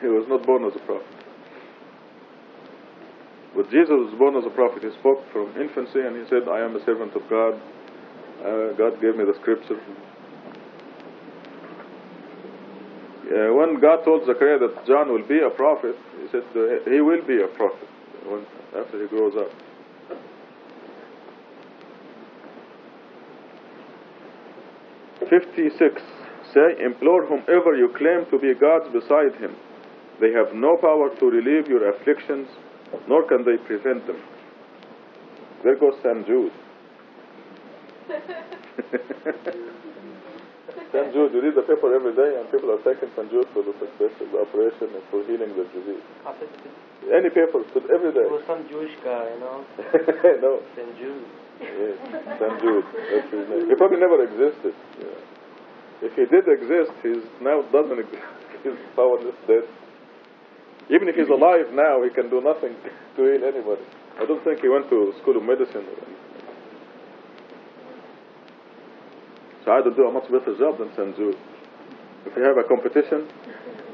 He was not born as a prophet. But Jesus was born as a prophet. He spoke from infancy and he said, I am a servant of God. God gave me the scripture. When God told Zechariah that John will be a prophet, he said he will be a prophet after he grows up. "56. Say, implore whomever you claim to be gods beside him. They have no power to relieve your afflictions, nor can they prevent them." There goes St. Jude. St. Jude, you read the paper every day and people are taking St. Jude for the success of the operation and for healing the disease. Any paper, every day. There was some Jewish guy, you know. No. St. Jude. Yes, St. Jude. That's his name. He probably never existed. Yeah. If he did exist, he's now doesn't exist. He's powerless, dead. Even if he's alive now, he can do nothing to heal anybody. I don't think he went to school of medicine or anything. So I'd do a much better job than St. Jude. If we have a competition,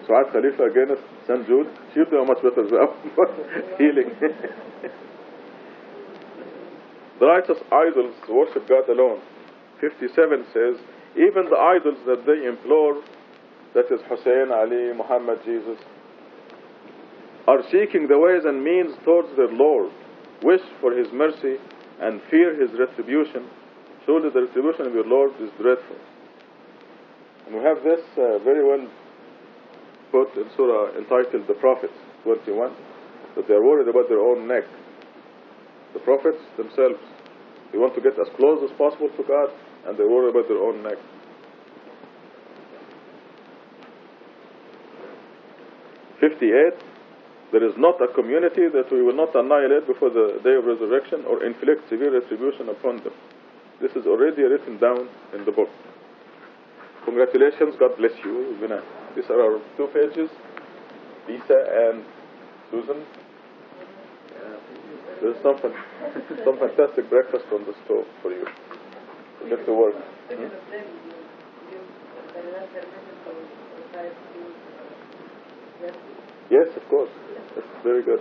Rashad Khalifa against St. Jude, she'll do a much better job healing. The righteous idols worship God alone. 57 says, even the idols that they implore, that is Hussein, Ali, Muhammad, Jesus, are seeking the ways and means towards their Lord, wish for His mercy and fear His retribution. Surely the retribution of your Lord is dreadful. And we have this very well put in Surah entitled The Prophets, 21, that they are worried about their own neck. The prophets themselves, they want to get as close as possible to God, and they worry about their own neck. "58. There is not a community that we will not annihilate before the day of resurrection or inflict severe retribution upon them." This is already written down in the book. Congratulations, God bless you. These are our 2 pages, Lisa and Susan. There's some fantastic breakfast on the stove for you. Get to work. Yes, of course. That's very good.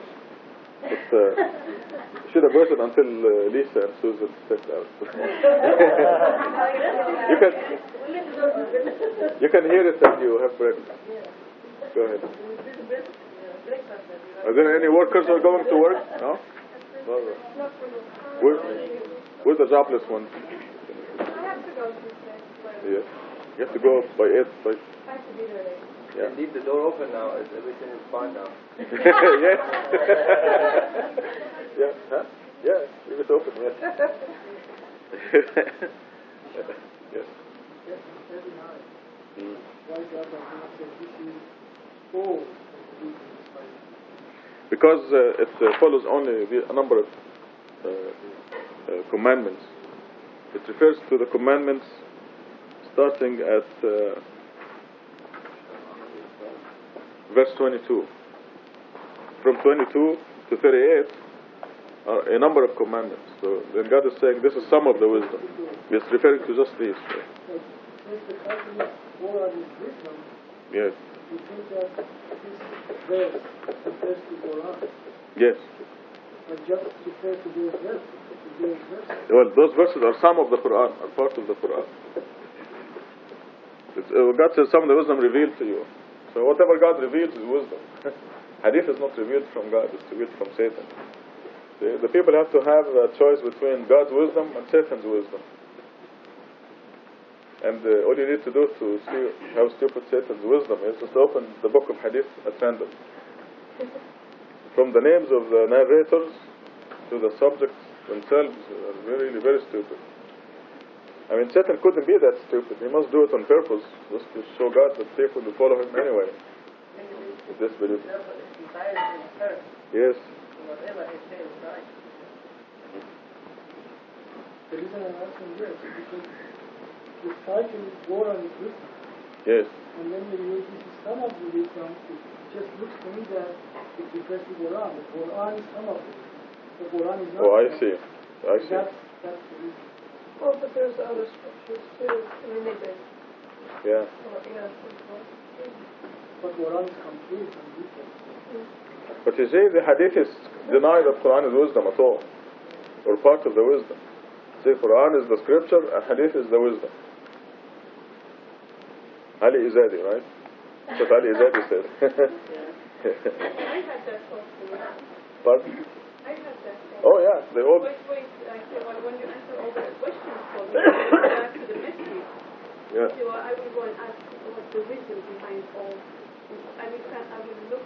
But you should have waited until Lisa and Susan stepped out. You can hear it as you have breakfast. Go ahead. Are there any workers who are going to work? No? No. Where's the jobless one? I have to go to Yes. You have to go by 8. I have to be there later. Yeah. Leave the door open now. Everything is fine now. Yes. Yeah. Huh? Yeah. Leave it open. Yes. Yes. Mm. Because it follows only a number of commandments. It refers to the commandments starting at verse 22. From 22 to 38 are a number of commandments. So then God is saying this is some of the wisdom. It's referring to just these. Yes. You think that this verse refers to Quran? Yes. But just refers to those verses. Well, those verses are some of the Quran, are part of the Quran. God says some of the wisdom revealed to you. So whatever God reveals is wisdom. Hadith is not revealed from God, it's revealed from Satan. The people have to have a choice between God's wisdom and Satan's wisdom. And all you need to do to see how stupid Satan's wisdom is just open the book of Hadith at random. From the names of the narrators to the subjects themselves are really very stupid. I mean, Satan couldn't be that stupid. He must do it on purpose, just to show God that people will follow him anyway. Disbelief. Yes. The reason I'm asking this is because the title is War on Existence. Yes. And then when you use some of the wisdom, it just looks to me that it reflects the Quran. The Quran is some of it. The Quran is not. Oh, I see. I see. That's the reason. Oh, but there's other scriptures too. Limited. Yeah. But Quran is complete and detailed. But you see, the hadithists deny that Quran is wisdom at all, or part of the wisdom. See, Quran is the scripture and hadith is the wisdom. Ali Izadi, right? That's what Ali Izadi said. I had that thought too. Pardon? I had that thought. Oh yeah, they all... Wait, I said, well, when you answer all the questions for me, go back to the mystery. Yeah. So I will go and ask what the wisdom behind all. I will look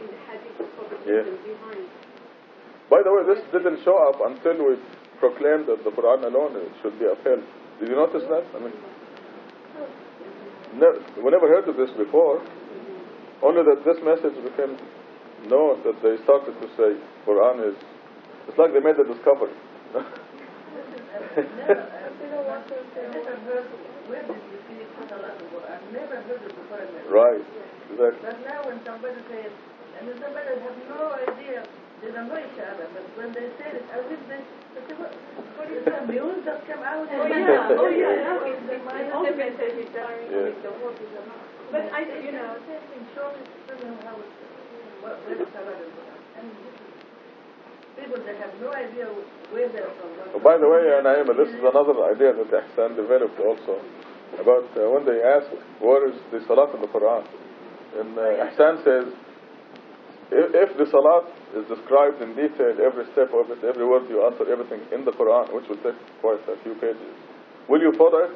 in the hadith for the wisdom behind. By the way, this didn't show up until we proclaimed that the Quran alone should be upheld. Did you notice that? I mean, we never heard of this before. Only that this message became known, that they started to say Quran is... It's like they made a discovery. Where did you see it put a lot of work? I've never heard it before. Right, exactly. But now when somebody says, and somebody has no idea, they don't know each other, but when they say it, as if they say, what is that news that come out? Oh yeah, oh yeah. But I, you know, people that have no idea where they're from. Oh, by the way, Naima, this is another idea that Ihsan developed also, about when they ask, where is the Salat in the Quran? And Ihsan says, if the Salat is described in detail, every step of it, every word you answer, everything in the Quran, which will take quite a few pages, will you follow it?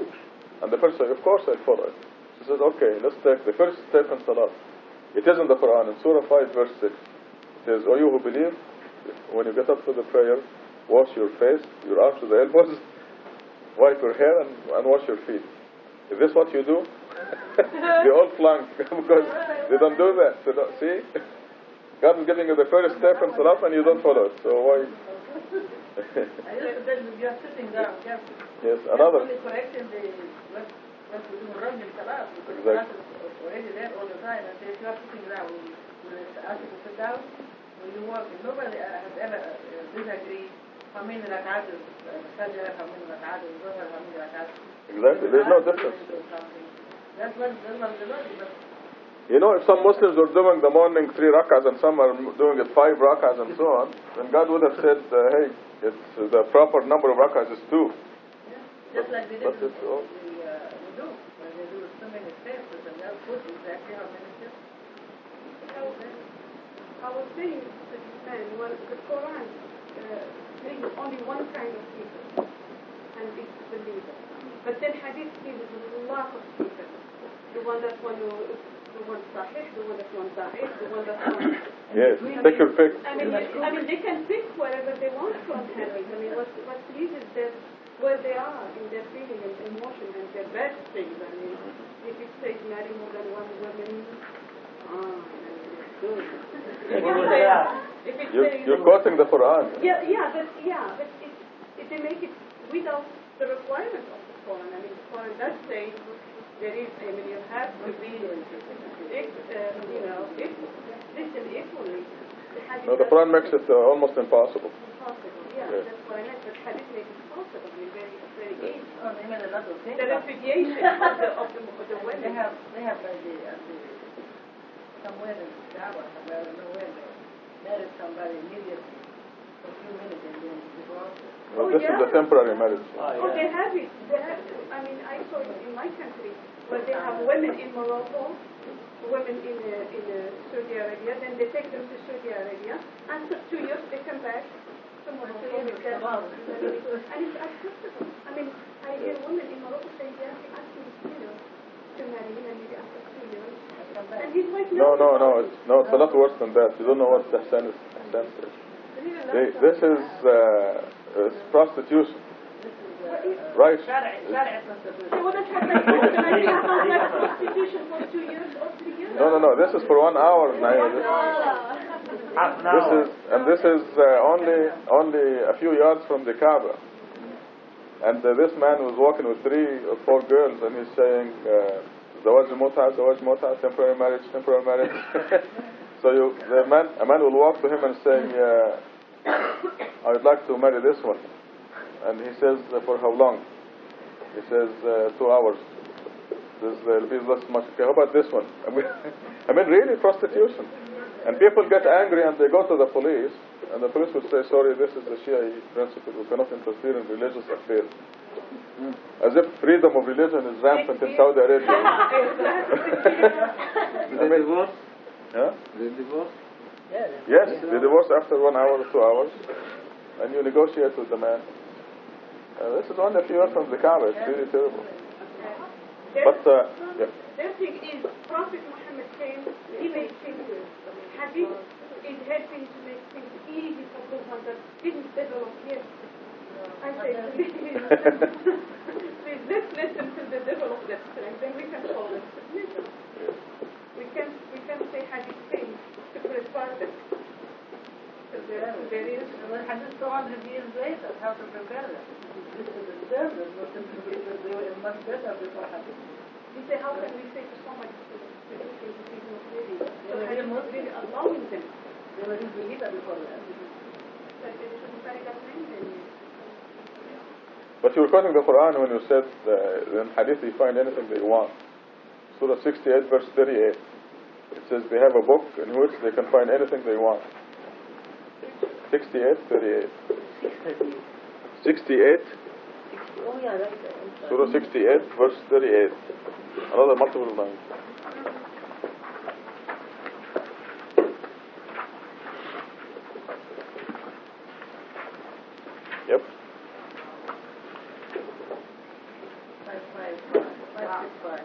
And the person said, of course I'll follow it. She says, okay, let's take the first step in Salat. It is in the Quran, in Surah 5, verse 6. It says, O you who believe, when you get up to the prayer, wash your face, your arms to the elbows, wipe your hair, and wash your feet. Is this what you do? They all flunk, because they don't do that. So see? God is giving you the first step in Salat and you don't follow it. So why? I used to tell you, you're sitting down. Yes, another. Only correcting what we do wrong in Salat, because Exactly. Salat is already there all the time. And if you are sitting down, when I ask you to sit down, when you walk, nobody has ever disagreed how many rak'at is Fajr, how many rak'at is Dhuhr, how many rak'at. Exactly, there's no difference. That's what the logic. You know, if some Muslims were doing the morning 3 rak'ahs and some are doing it 5 rak'ahs and so on, then God would have said, hey, it's the proper number of rak'ahs is 2. Just like they did But it's all. do. When they do so many steps, and they'll put exactly how many steps. I was saying to this man, well, the Quran brings only one kind of people, and it's the believer. But then Hadith gives a lot of people. The one that one Sahih, the one that one Da'if, the one that one... Yes, take your pick. I mean, they can pick whatever they want from Hadith. I mean, what pleases them, where they are in their feeling and emotion and their bad things. I mean, if it says marry more than one woman, good. If it says... You're quoting the Quran. But they make it without the requirement of the Quran. I mean, the Quran does say there is, I mean, you have to be, listen equally. No, the Quran makes it almost impossible. Impossible, yeah, that's what I meant. But Hadith makes it possible. I mean, very easy. Oh, they made a lot of things. The repudiation of the women. They have like somewhere in Java, somewhere, I don't know where, they married somebody immediately for a few minutes and then divorced. Well, this is a temporary marriage. Oh, they have it. I mean, I saw it in my country where they have women in Morocco, women in Saudi Arabia, then they take them to Saudi Arabia. After 2 years, they come back to Morocco with them. And it's acceptable. I mean, I hear women in Morocco saying they are asking to marry him, and maybe after 2 years. And his wife knows. No, it's a lot worse than that. You don't know what Ihsan is. This is prostitution. Right. No. This is for 1 hour. This is only a few yards from the Kaaba. And this man was walking with 3 or 4 girls, and he's saying, zawaj mota, temporary marriage. So a man will walk to him and say, I would like to marry this one. And he says, for how long? He says, 2 hours. There'll be less much. Okay, how about this one? I mean, really prostitution. And people get angry and they go to the police, and the police will say, sorry, this is the Shia principle. We cannot interfere in religious affairs. As if freedom of religion is rampant in Saudi Arabia. They divorce? Huh? They divorce? Yes, they divorce after 1 hour or 2 hours, and you negotiate with the man. This is only a few years from the Kaaba. It's really terrible. But, yeah. The thing is, Prophet Muhammad came, he made things. Hadith is helping to make things easy for those ones that didn't develop yet. I say, please, let's listen till they develop that strength, then we can follow it. We can say Hadith things to prepare them. There is Hadith 200 years later, how to prepare them. This is the service, not simply because they were much better before Hadith. We say, how can we say to somebody to do things if he's not ready? So Hadith not really allowing them. They were in Believer before that. Like they shouldn't carry that name. But you were quoting the Quran when you said in Hadith you find anything that you want. Surah 68 verse 38. It says they have a book in which they can find anything they want. 68, 38. 68. Oh, yeah, right. Surah 68 verse 38. Another multiple lines. Yep. 565.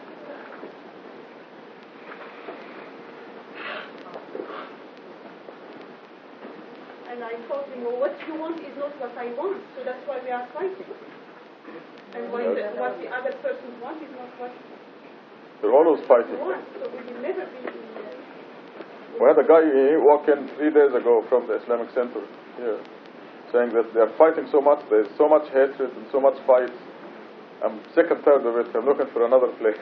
And I told him, well, what you want is not what I want, so that's why we are fighting. And what the other person wants is not what They're always fighting. you want, so we will never be We had a guy, he walked in 3 days ago from the Islamic Center here, saying that they are fighting so much, there's so much hatred and so much fights. I'm sick and tired of it, I'm looking for another place.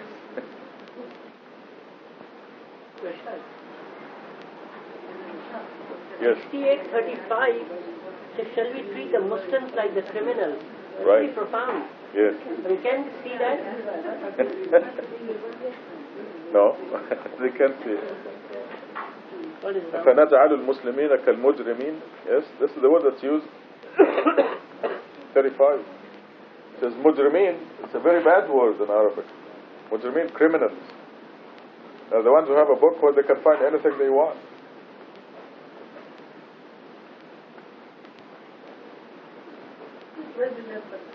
Yes. 68:35 says, shall we treat the Muslims like the criminals? Right. Very profound. Yes. We can see that. No, they can't see it. What is that? فَنَجْعَلُ الْمُسْلِمِينَ كَالْمُجْرِمِينَ. Yes, this is the word that's used. 35. It says mujrimeen. It's a very bad word in Arabic. Mujrimeen, criminals. They're the ones who have a book where they can find anything they want. Where's the difference?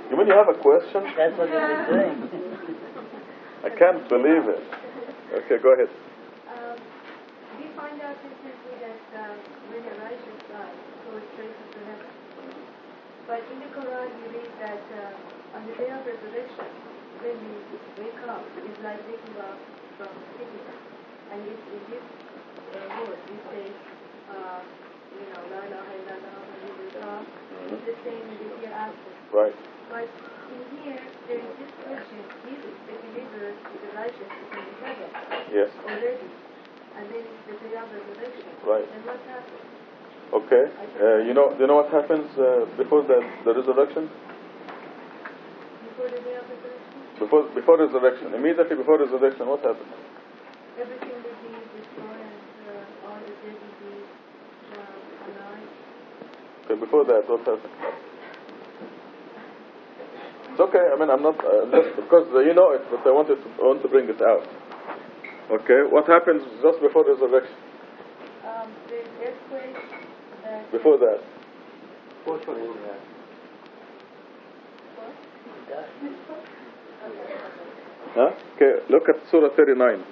You mean you have a question? That's what it is doing. I can't believe it. Okay, go ahead. We find out recently that when a righteous dies, goes straight to heaven. But in the Quran we read that on the day of resurrection, when we wake up, it's like waking up from sleep. And in this word we say, La ilaha illallah, it's the same in the hereafter. Right. But in here, there is this question, Jesus, the believer, the righteous, is in the heaven Yes. already. And then it's the day of resurrection. Right. And what happens? Okay. You know what happens before the resurrection? Before the day of resurrection? Before resurrection. Immediately before resurrection, what happens? Everything will be destroyed and all the dead will be alive. Okay, before that, what happens? It's okay. I mean, I'm not just because you know it, but I want to bring it out. Okay, what happens just before resurrection? The earthquake. Before that. Huh? Okay, look at Surah 39.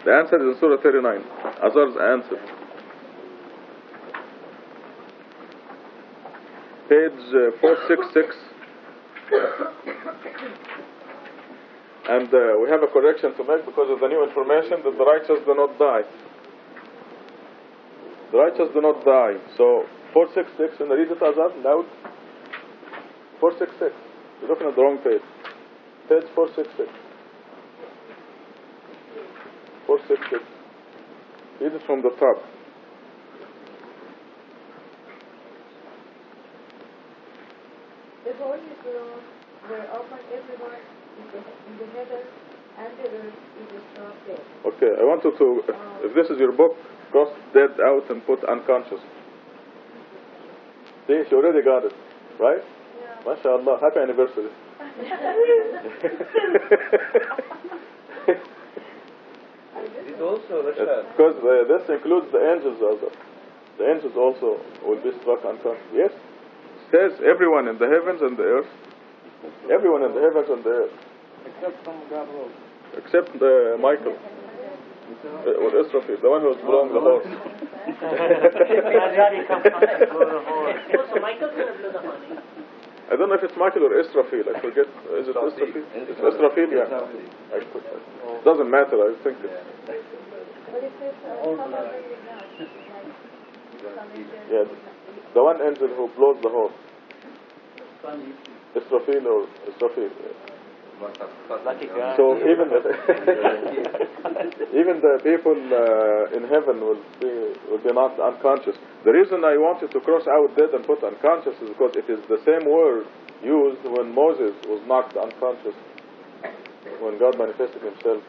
The answer is in Surah 39. Azar's answer. Page 466. And we have a correction to make because of the new information that the righteous do not die. The righteous do not die. So 466, and read it as out loud. 466. You're looking at the wrong page. Page 466. 466. Read it from the top. The holy doors were open everywhere in the heavens and the earth in the strong day. Okay, I want you to, if this is your book, cross dead out and put unconscious. See, she already got it, right? Yeah. MashaAllah, happy anniversary. This also, Rashad. Because this includes the angels also. The angels also will be struck unconscious. Yes? It says everyone in the heavens and the earth. Everyone in the heavens and the earth. Except from Gabriel. Except Michael. Or Israfil, the one who was blowing the horse. Also, Michael can blow the horse. I don't know if it's Michael or Israfil. I forget. Is it Israfil? It's Israfil, yeah. Doesn't matter, I think it's... But it says Yeah, the one angel who blows the horse. Israfil or Israfil. So even even the people in heaven will be not unconscious. The reason I wanted to cross out dead and put unconscious is because it is the same word used when Moses was knocked unconscious, when God manifested himself.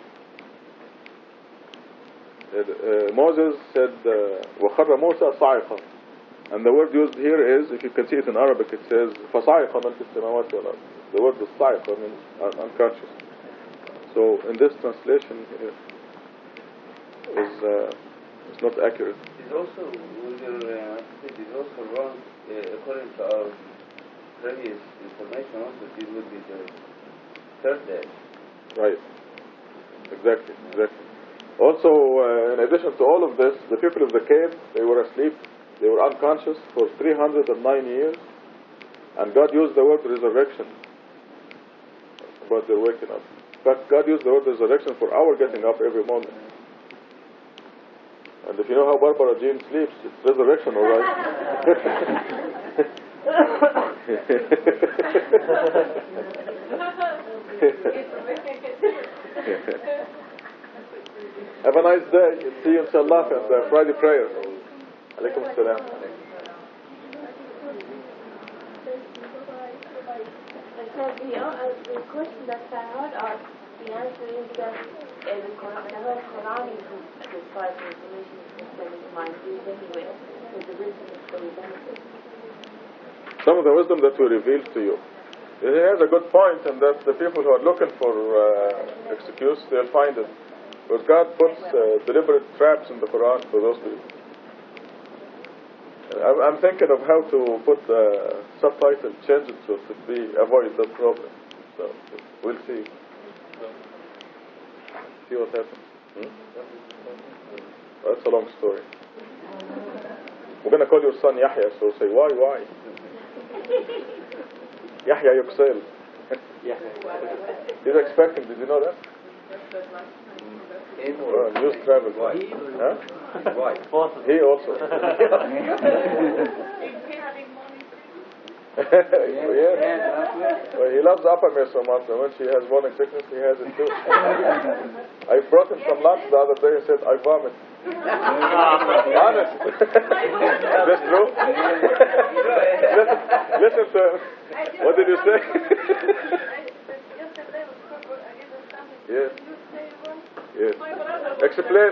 Moses said, وَخَرَّ مُوسَى صَعِقًا. And the word used here is, if you can see it in Arabic, it says فَصَعِقَ مَنْ فِي السَّمَاوَاتِ وَالْأَرْضِ. The word is صَعِقَ means unconscious. So in this translation is not accurate. It's also, it's also wrong according to our previous information. Also, it would be the third day. Right. Exactly. Also, in addition to all of this, the people of the cave, they were asleep. They were unconscious for 309 years. And God used the word resurrection about their waking up. But God used the word resurrection for our getting up every morning. And if you know how Barbara Jean sleeps, it's resurrection, all right? Have a nice day. See you inshallah at the Friday prayer. Alaikum assalam. The question that Farhad asked, the answer is that whenever Quran describes information that is mind used anyway, with the wisdom is for the benefit. Some of the wisdom that we revealed to you. He has a good point, and that the people who are looking for excuse, they'll find it. But God puts deliberate traps in the Quran for those people. I'm thinking of how to put the subtitle, change it so to avoid that problem. So we'll see. See what happens. That's a long story. We're going to call your son Yahya, so say, why? Yahya Yuxel. He's expecting, did you know that? News travel. Why? Huh? Why? He also. Well, he loves Uppermere so much, and when she has morning sickness, he has it too. I brought him some lunch the other day and said, I vomit. Honest. Is this true? listen to him. What did you say? Yes. Yes. Explain.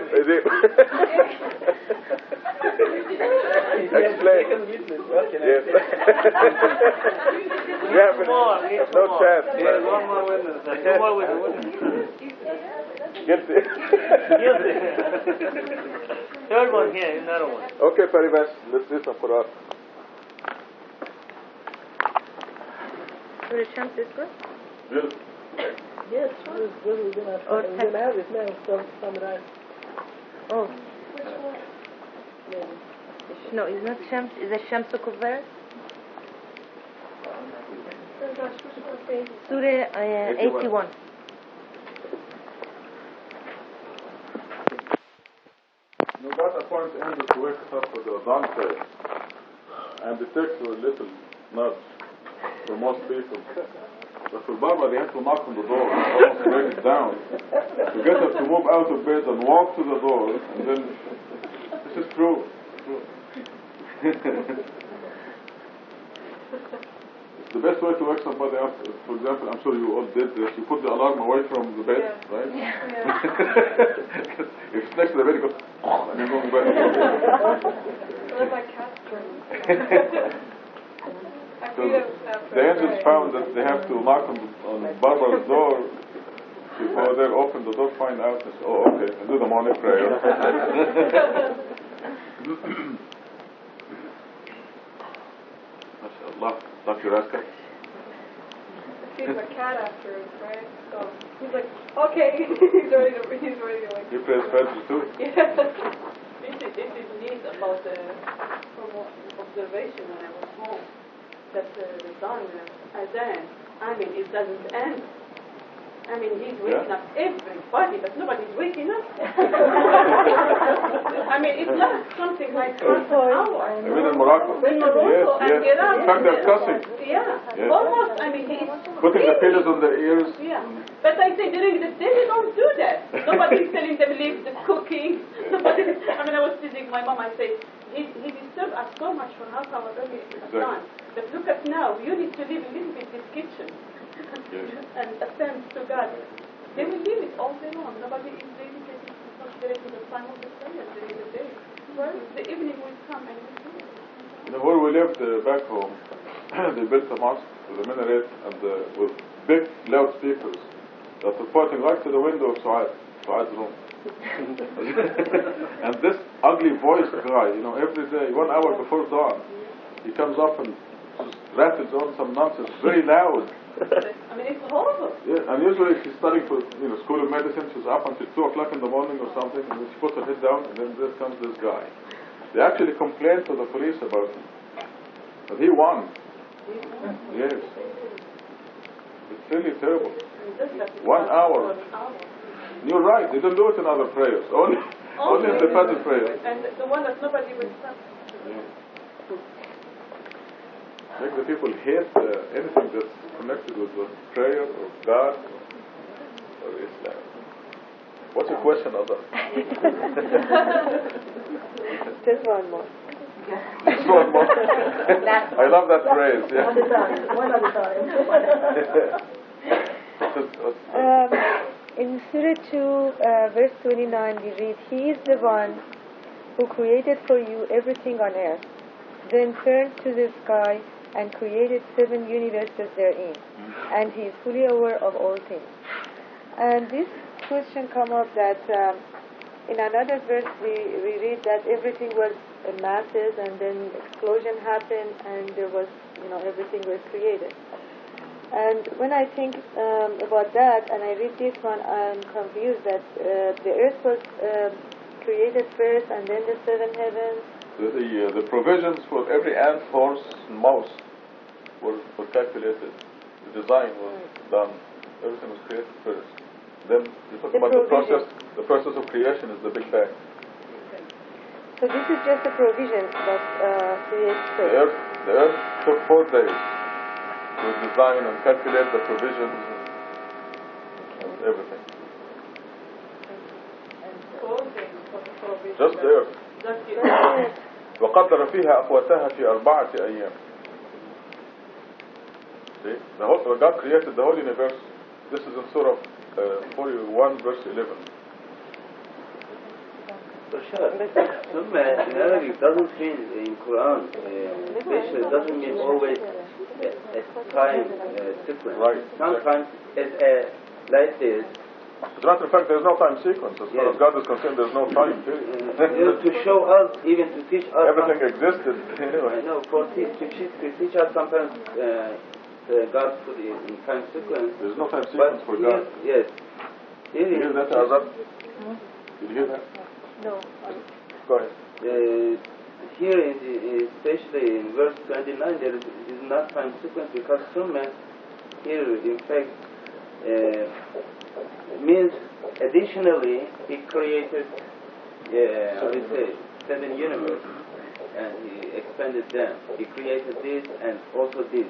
Explain. Yes. Yeah, but no chance. One more witness. Guilty. Third one here, another one. Okay, Paribas, let's do some Quran. Will Shams this good? Yes. Yes, we're gonna have it now. Summarize. Oh. No, it's not Shams. Is it Shams Kuvert? Surah 81. point angels to wake us up for the dawn prayer. And it takes a little nudge for most people. But for Baba, they have to knock on the door, almost break it down, to get us to move out of bed and walk to the door, and then, this is true. It's the best way to wake somebody up. For example, I'm sure you all did this. You put the alarm away from the bed, right? If it's next to the bed, you go, and you're going back. Let my cat turn. So the angels found that they have to knock on Barbara's door before they open the door, find out, and say, oh, okay, and do the morning prayer. MashaAllah. Dr. Rashad? Feed my cat afterwards, right? So he's like, okay, he's ready to wake. He prays Fajr too? Yeah. This is neat about from observation when I was home, that the dawn azan, I mean, it doesn't end. I mean, he's waking up everybody, but nobody's waking up. I mean, it's not something like half an hour. Even in Morocco? In Morocco, and yes. Iraq. In fact, they're cussing. Yeah, yes. almost, I mean, he's putting the pillows on their ears. Yeah, but I say during the day they don't do that. Nobody's telling them leave the cooking. Nobody, I mean, I was teasing my mom, I say, he disturbed us so much for half hour early time. But look at now, you need to leave a little bit this kitchen. Yes. And attend to God. They will leave it all day long. Nobody is dedicated to the time of the prayer during the day. Well, the evening will come and we'll do it. You know, where we lived back home, they built a mosque with a minaret and with big loudspeakers that were pointing right to the window of Suad's room. And this ugly voiced guy, you know, every day, 1 hour before dawn, he comes up and just rattles on some nonsense, very loud. I mean, it's horrible. Yeah, and usually she's studying for, school of medicine. She's up until 2 o'clock in the morning or something, and then she puts her head down, and then there comes this guy. They actually complained to the police about him, but he won. Yes, it's really terrible. 1 hour. You're right. They don't do it in other prayers. Only in the Fajr prayer. And the one that nobody will stop. Yeah. Make the people hate anything that's connected with the prayer or God or Islam. What's your question, Ada? Just one more. Just one more. I love that phrase. Yeah. One at a time. In Surah 2, verse 29, we read, He is the one who created for you everything on earth, then turned to the sky and created 7 universes therein, and He is fully aware of all things. And this question come up that in another verse we read that everything was masses, and then explosion happened, and there was, everything was created. And when I think about that, and I read this one, I'm confused that the earth was created first, and then the 7 heavens. The provisions for every ant, horse, and mouse were calculated. The design was done. Everything was created first. Then you talk about the process. The process of creation is the Big Bang. So this is just a provision that creates first. The earth took 4 days to design and calculate the provisions and everything. Just the earth. وقدر فيها أقواتها في 4 أيام. See, God created the whole universe. This is in Surah 41, verse 11. Some in Arabic doesn't mean in Quran, especially it doesn't mean always a time sequence. Right. Sometimes it's like this. As a matter of fact, there's no time sequence. As far as God is concerned, there's no time period. To show us, even to teach us. Everything existed. Anyway. I know, to teach us sometimes God put in time sequence. There's no time sequence for God. Yes. Did you hear that, Azad? Did you hear that? No. Go ahead. Here, especially in verse 29, there is not time sequence because Sunnah here, in fact, means additionally he created 7 universes, and he expanded them. He created this and also this.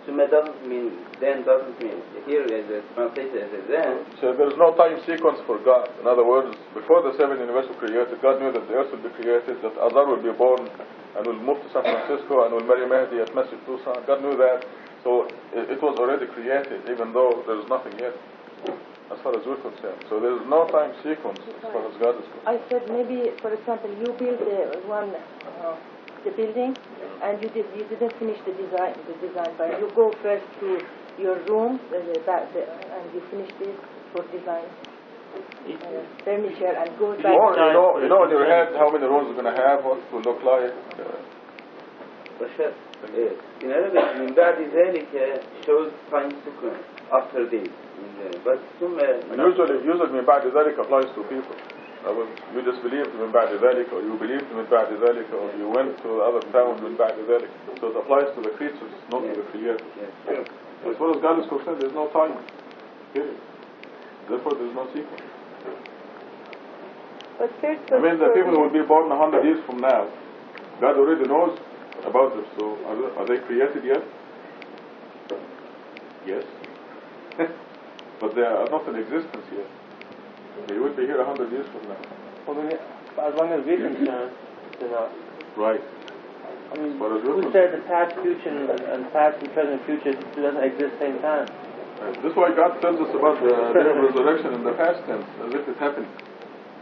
Summa doesn't mean, then doesn't mean. Here as a translated as a then. So there's no time sequence for God. In other words, before the 7 universes were created, God knew that the earth would be created, that Azar will be born and will move to San Francisco and will marry Mahdi at Masjid Tucson. God knew that. So it was already created, even though there's nothing yet, as far as we're concerned. So there's no time sequence as far as God is concerned. I said maybe, for example, you build the building, and you didn't finish the design, but you go first to your room, and you finish this for design furniture, and go back. You know in your head how many rooms you're going to have, what it will look like. Rashad, in Arabic, من بعد ذلك shows time sequence after this. But usually من بعد ذلك applies to people. You just believed من بعد ذلك, or you believed من بعد ذلك, or you went to the other town من بعد ذلك. So it applies to the creatures, not to the creator. As far as God is concerned, there's no time. Period. Therefore, there's no sequence. But first, I mean, the people who will be born 100 years from now, God already knows about them. So are they created yet? Yes. But they are not in existence yet. They will be here 100 years from now. Well, then, as long as we're concerned, they're not. Right. I mean, who said the past, future, and past and present future doesn't exist same time? This is why God tells us about the day of resurrection in the past tense, as if it happened.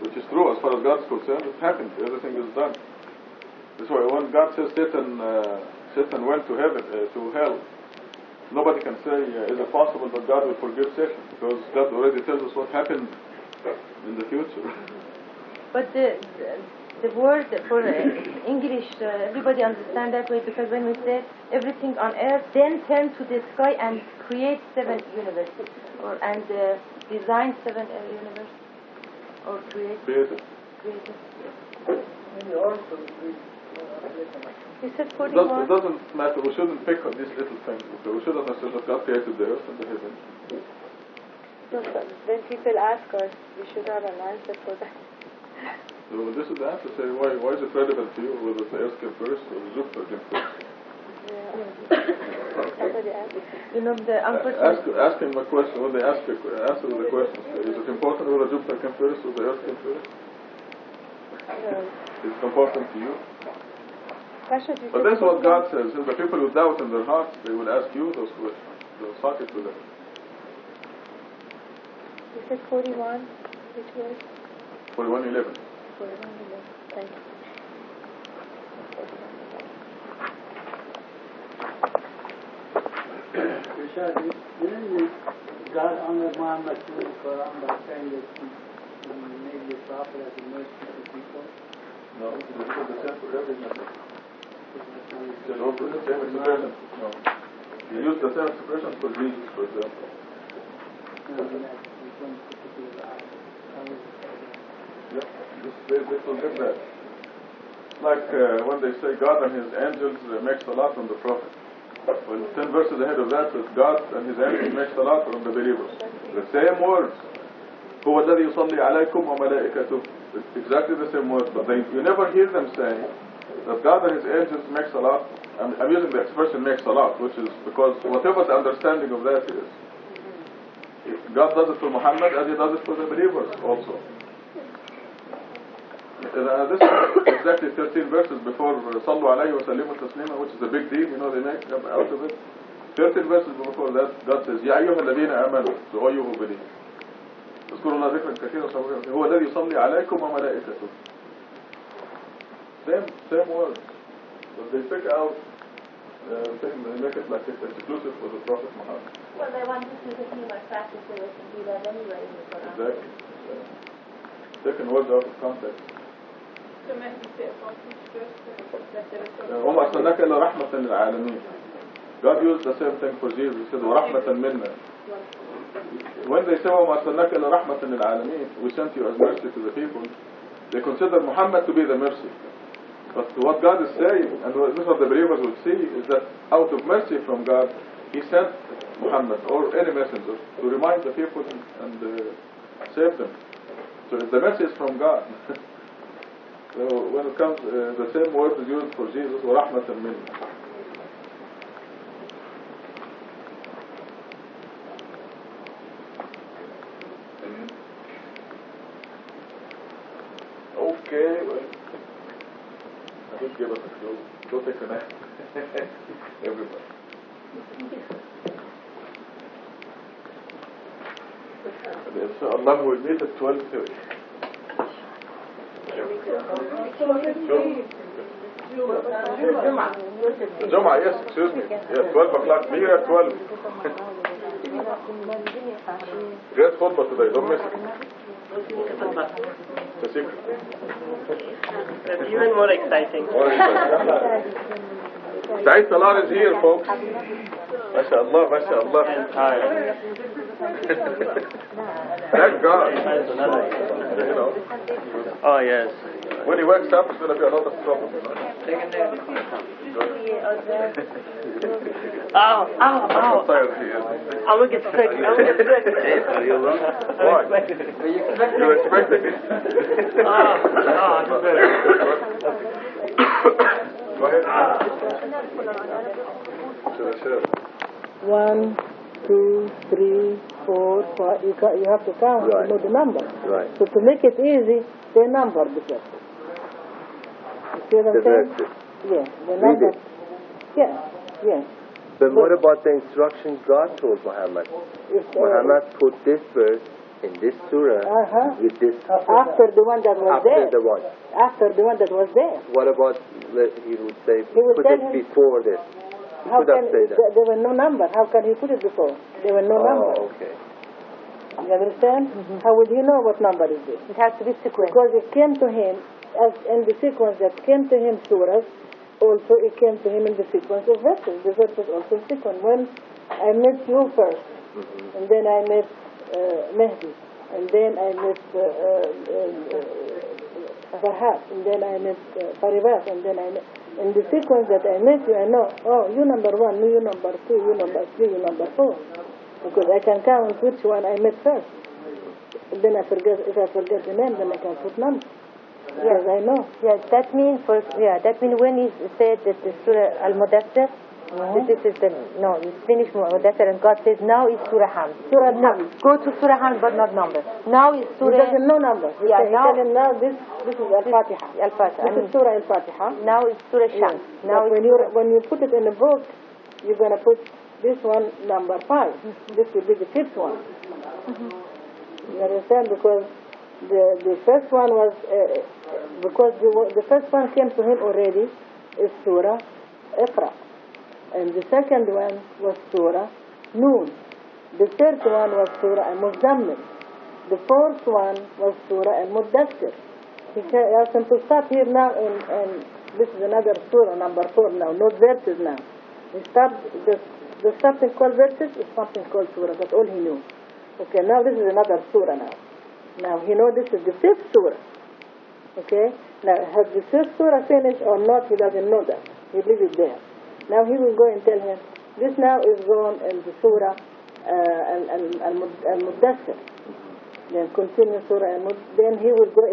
Which is true, as far as God is concerned, it happened. Everything is done. This is why when God says Satan went to heaven, to hell, nobody can say, is it possible that God will forgive Satan? Because God already tells us what happened in the future. But the word for English, everybody understand that way, because when we say everything on earth, then turn to the sky and create 7 universes, and design 7 universes, or create. Maybe also you said It 41. doesn't matter. We shouldn't pick on these little things. Okay? We shouldn't assume that God created the earth and the heaven. When people ask us, we should have an answer for that. So this is the answer. Say, why is it relevant to you whether the earth came first or Jupiter came first? Somebody asked. You know, ask him a question. When they answer the question, is it important whether Jupiter came first or the earth came first? Is it important to you? But that's what God says. The people who doubt in their hearts, they will ask you those questions. They'll talk it to them. You said 41, which was? 41:11. 41:11. Thank you. Rashad, didn't God honor Muhammad in the Quran by saying that he made the prophet as a mercy to people? No, he did the same for every message. He used the same expression. No. He used the same expression for Jesus, for example. Yeah, they forget that. Like when they say God and His angels make salat on the Prophet. Well, 10 verses ahead of that is God and His angels make salat on the believers. The same words. هو الذي يصلي عليكم وملائكته. It's exactly the same words, but you never hear them saying that God and His angels make salat. I'm using the expression make salat, which is because whatever the understanding of that is, God does it for Muhammad and He does it for the believers also. This is exactly 13 verses before صلوا عليه وسلموا تسليما, which is a big deal, they make out of it. 13 verses before that, God says يا أيها الذين آمنوا, so all you who believe. اذكروا الله ذكرا كثيرا هو الذي يصلي عليكم وملائكته. Same words, but they pick out they make it like it's exclusive for the Prophet Muhammad. Well, they want to see the human practice, so they can do that anyway in the Quran. Exactly. Taken words out of context. So maybe say about which verse وما أرسلناك إلا رحمة للعالمين. God used the same thing for Jesus. He said ورحمة منا. When they say وما أرسلناك إلا رحمة للعالمين, we sent you as mercy to the people, they consider Muhammad to be the mercy. But what God is saying, and this is what the believers will see, is that out of mercy from God, He sent Muhammad or any messenger to remind the people and save them. So if the message is from God, when it comes, the same word is used for Jesus, وَرَحْمَةً مِنَّا. Okay, well, I did give us a clue. Go take a nap. Everybody. And inshallah we'll meet at 12:30. Jum'ah, yes, excuse me. Yes, 12 o'clock. Be here at 12. Great khutbah today, don't miss it. It's a secret. It's even more exciting. Saeed Salar is here, folks. MashaAllah, MashaAllah. Thank God. You know. Oh, yes. When he wakes up, it's going to be a lot of trouble, you know. Ow, ow, ow. I'm tired here. I'm going to get sick. I'm going to get sick. Why? You're expecting it? Go ahead. Sure. 1, 2, 3, 4, 5. You have to count to know the number. Right. So to make it easy, they number the verse. You see what I'm saying? Yeah, the number. Yeah, yeah. But what about the instruction God told Muhammad? Muhammad put this verse in this surah with this. After the one that was there. After the one. After the one that was there. What about, he would say, put it before this? He How could can have said that. there were no number? How can he put it before? There were no number. Oh, okay. You understand? How would he know what number is this? It has to be sequence. Because it came to him, as in the sequence that came to him surahs, also it came to him in the sequence of verses. The verses also sequence. When I met you first, and then I met Mehdi, and then I met Farhat, and then I met Faribat, and then I met... In the sequence that I met you, I know, oh, you number 1, you number 2, you number 3, you number 4. Because I can count which one I met first. And then if I forget the name, then I can put numbers. Yes, I know. Yeah, that means when he said that the Surah Al-Mudassir, this is it's finished Mudassir, and God says now is Surah Hamd. Surah Hamd. Go to Surah Hamd, but not numbers. Now is Surah... He doesn't know numbers. Yeah, now this is Al-Fatiha. Al-Fatiha. This is Surah Al-Fatiha. Now is Surah Shams. Yes. Now when you put it in the book, you're going to put this one number 5. This will be the 5th one. You understand? Because the first one was because the first one came to him already is Surah Iqra, and the second one was Surah Noon. The third one was Surah Al-Muzammil. The fourth one was Surah Al-Mudassir. He asked him to stop here now, and this is another Surah, number 4 now, not verses now. He stopped, there's something called verses, is something called Surah, that's all he knew. Okay, now this is another Surah now. Now he knows this is the 5th Surah. Okay, now has the 5th Surah finished or not, he doesn't know that. He leaves it there. Now he will go and tell him, this now is gone in the Surah Al-Mudassir. Then continue Surah Al-Mudassir. Then he will go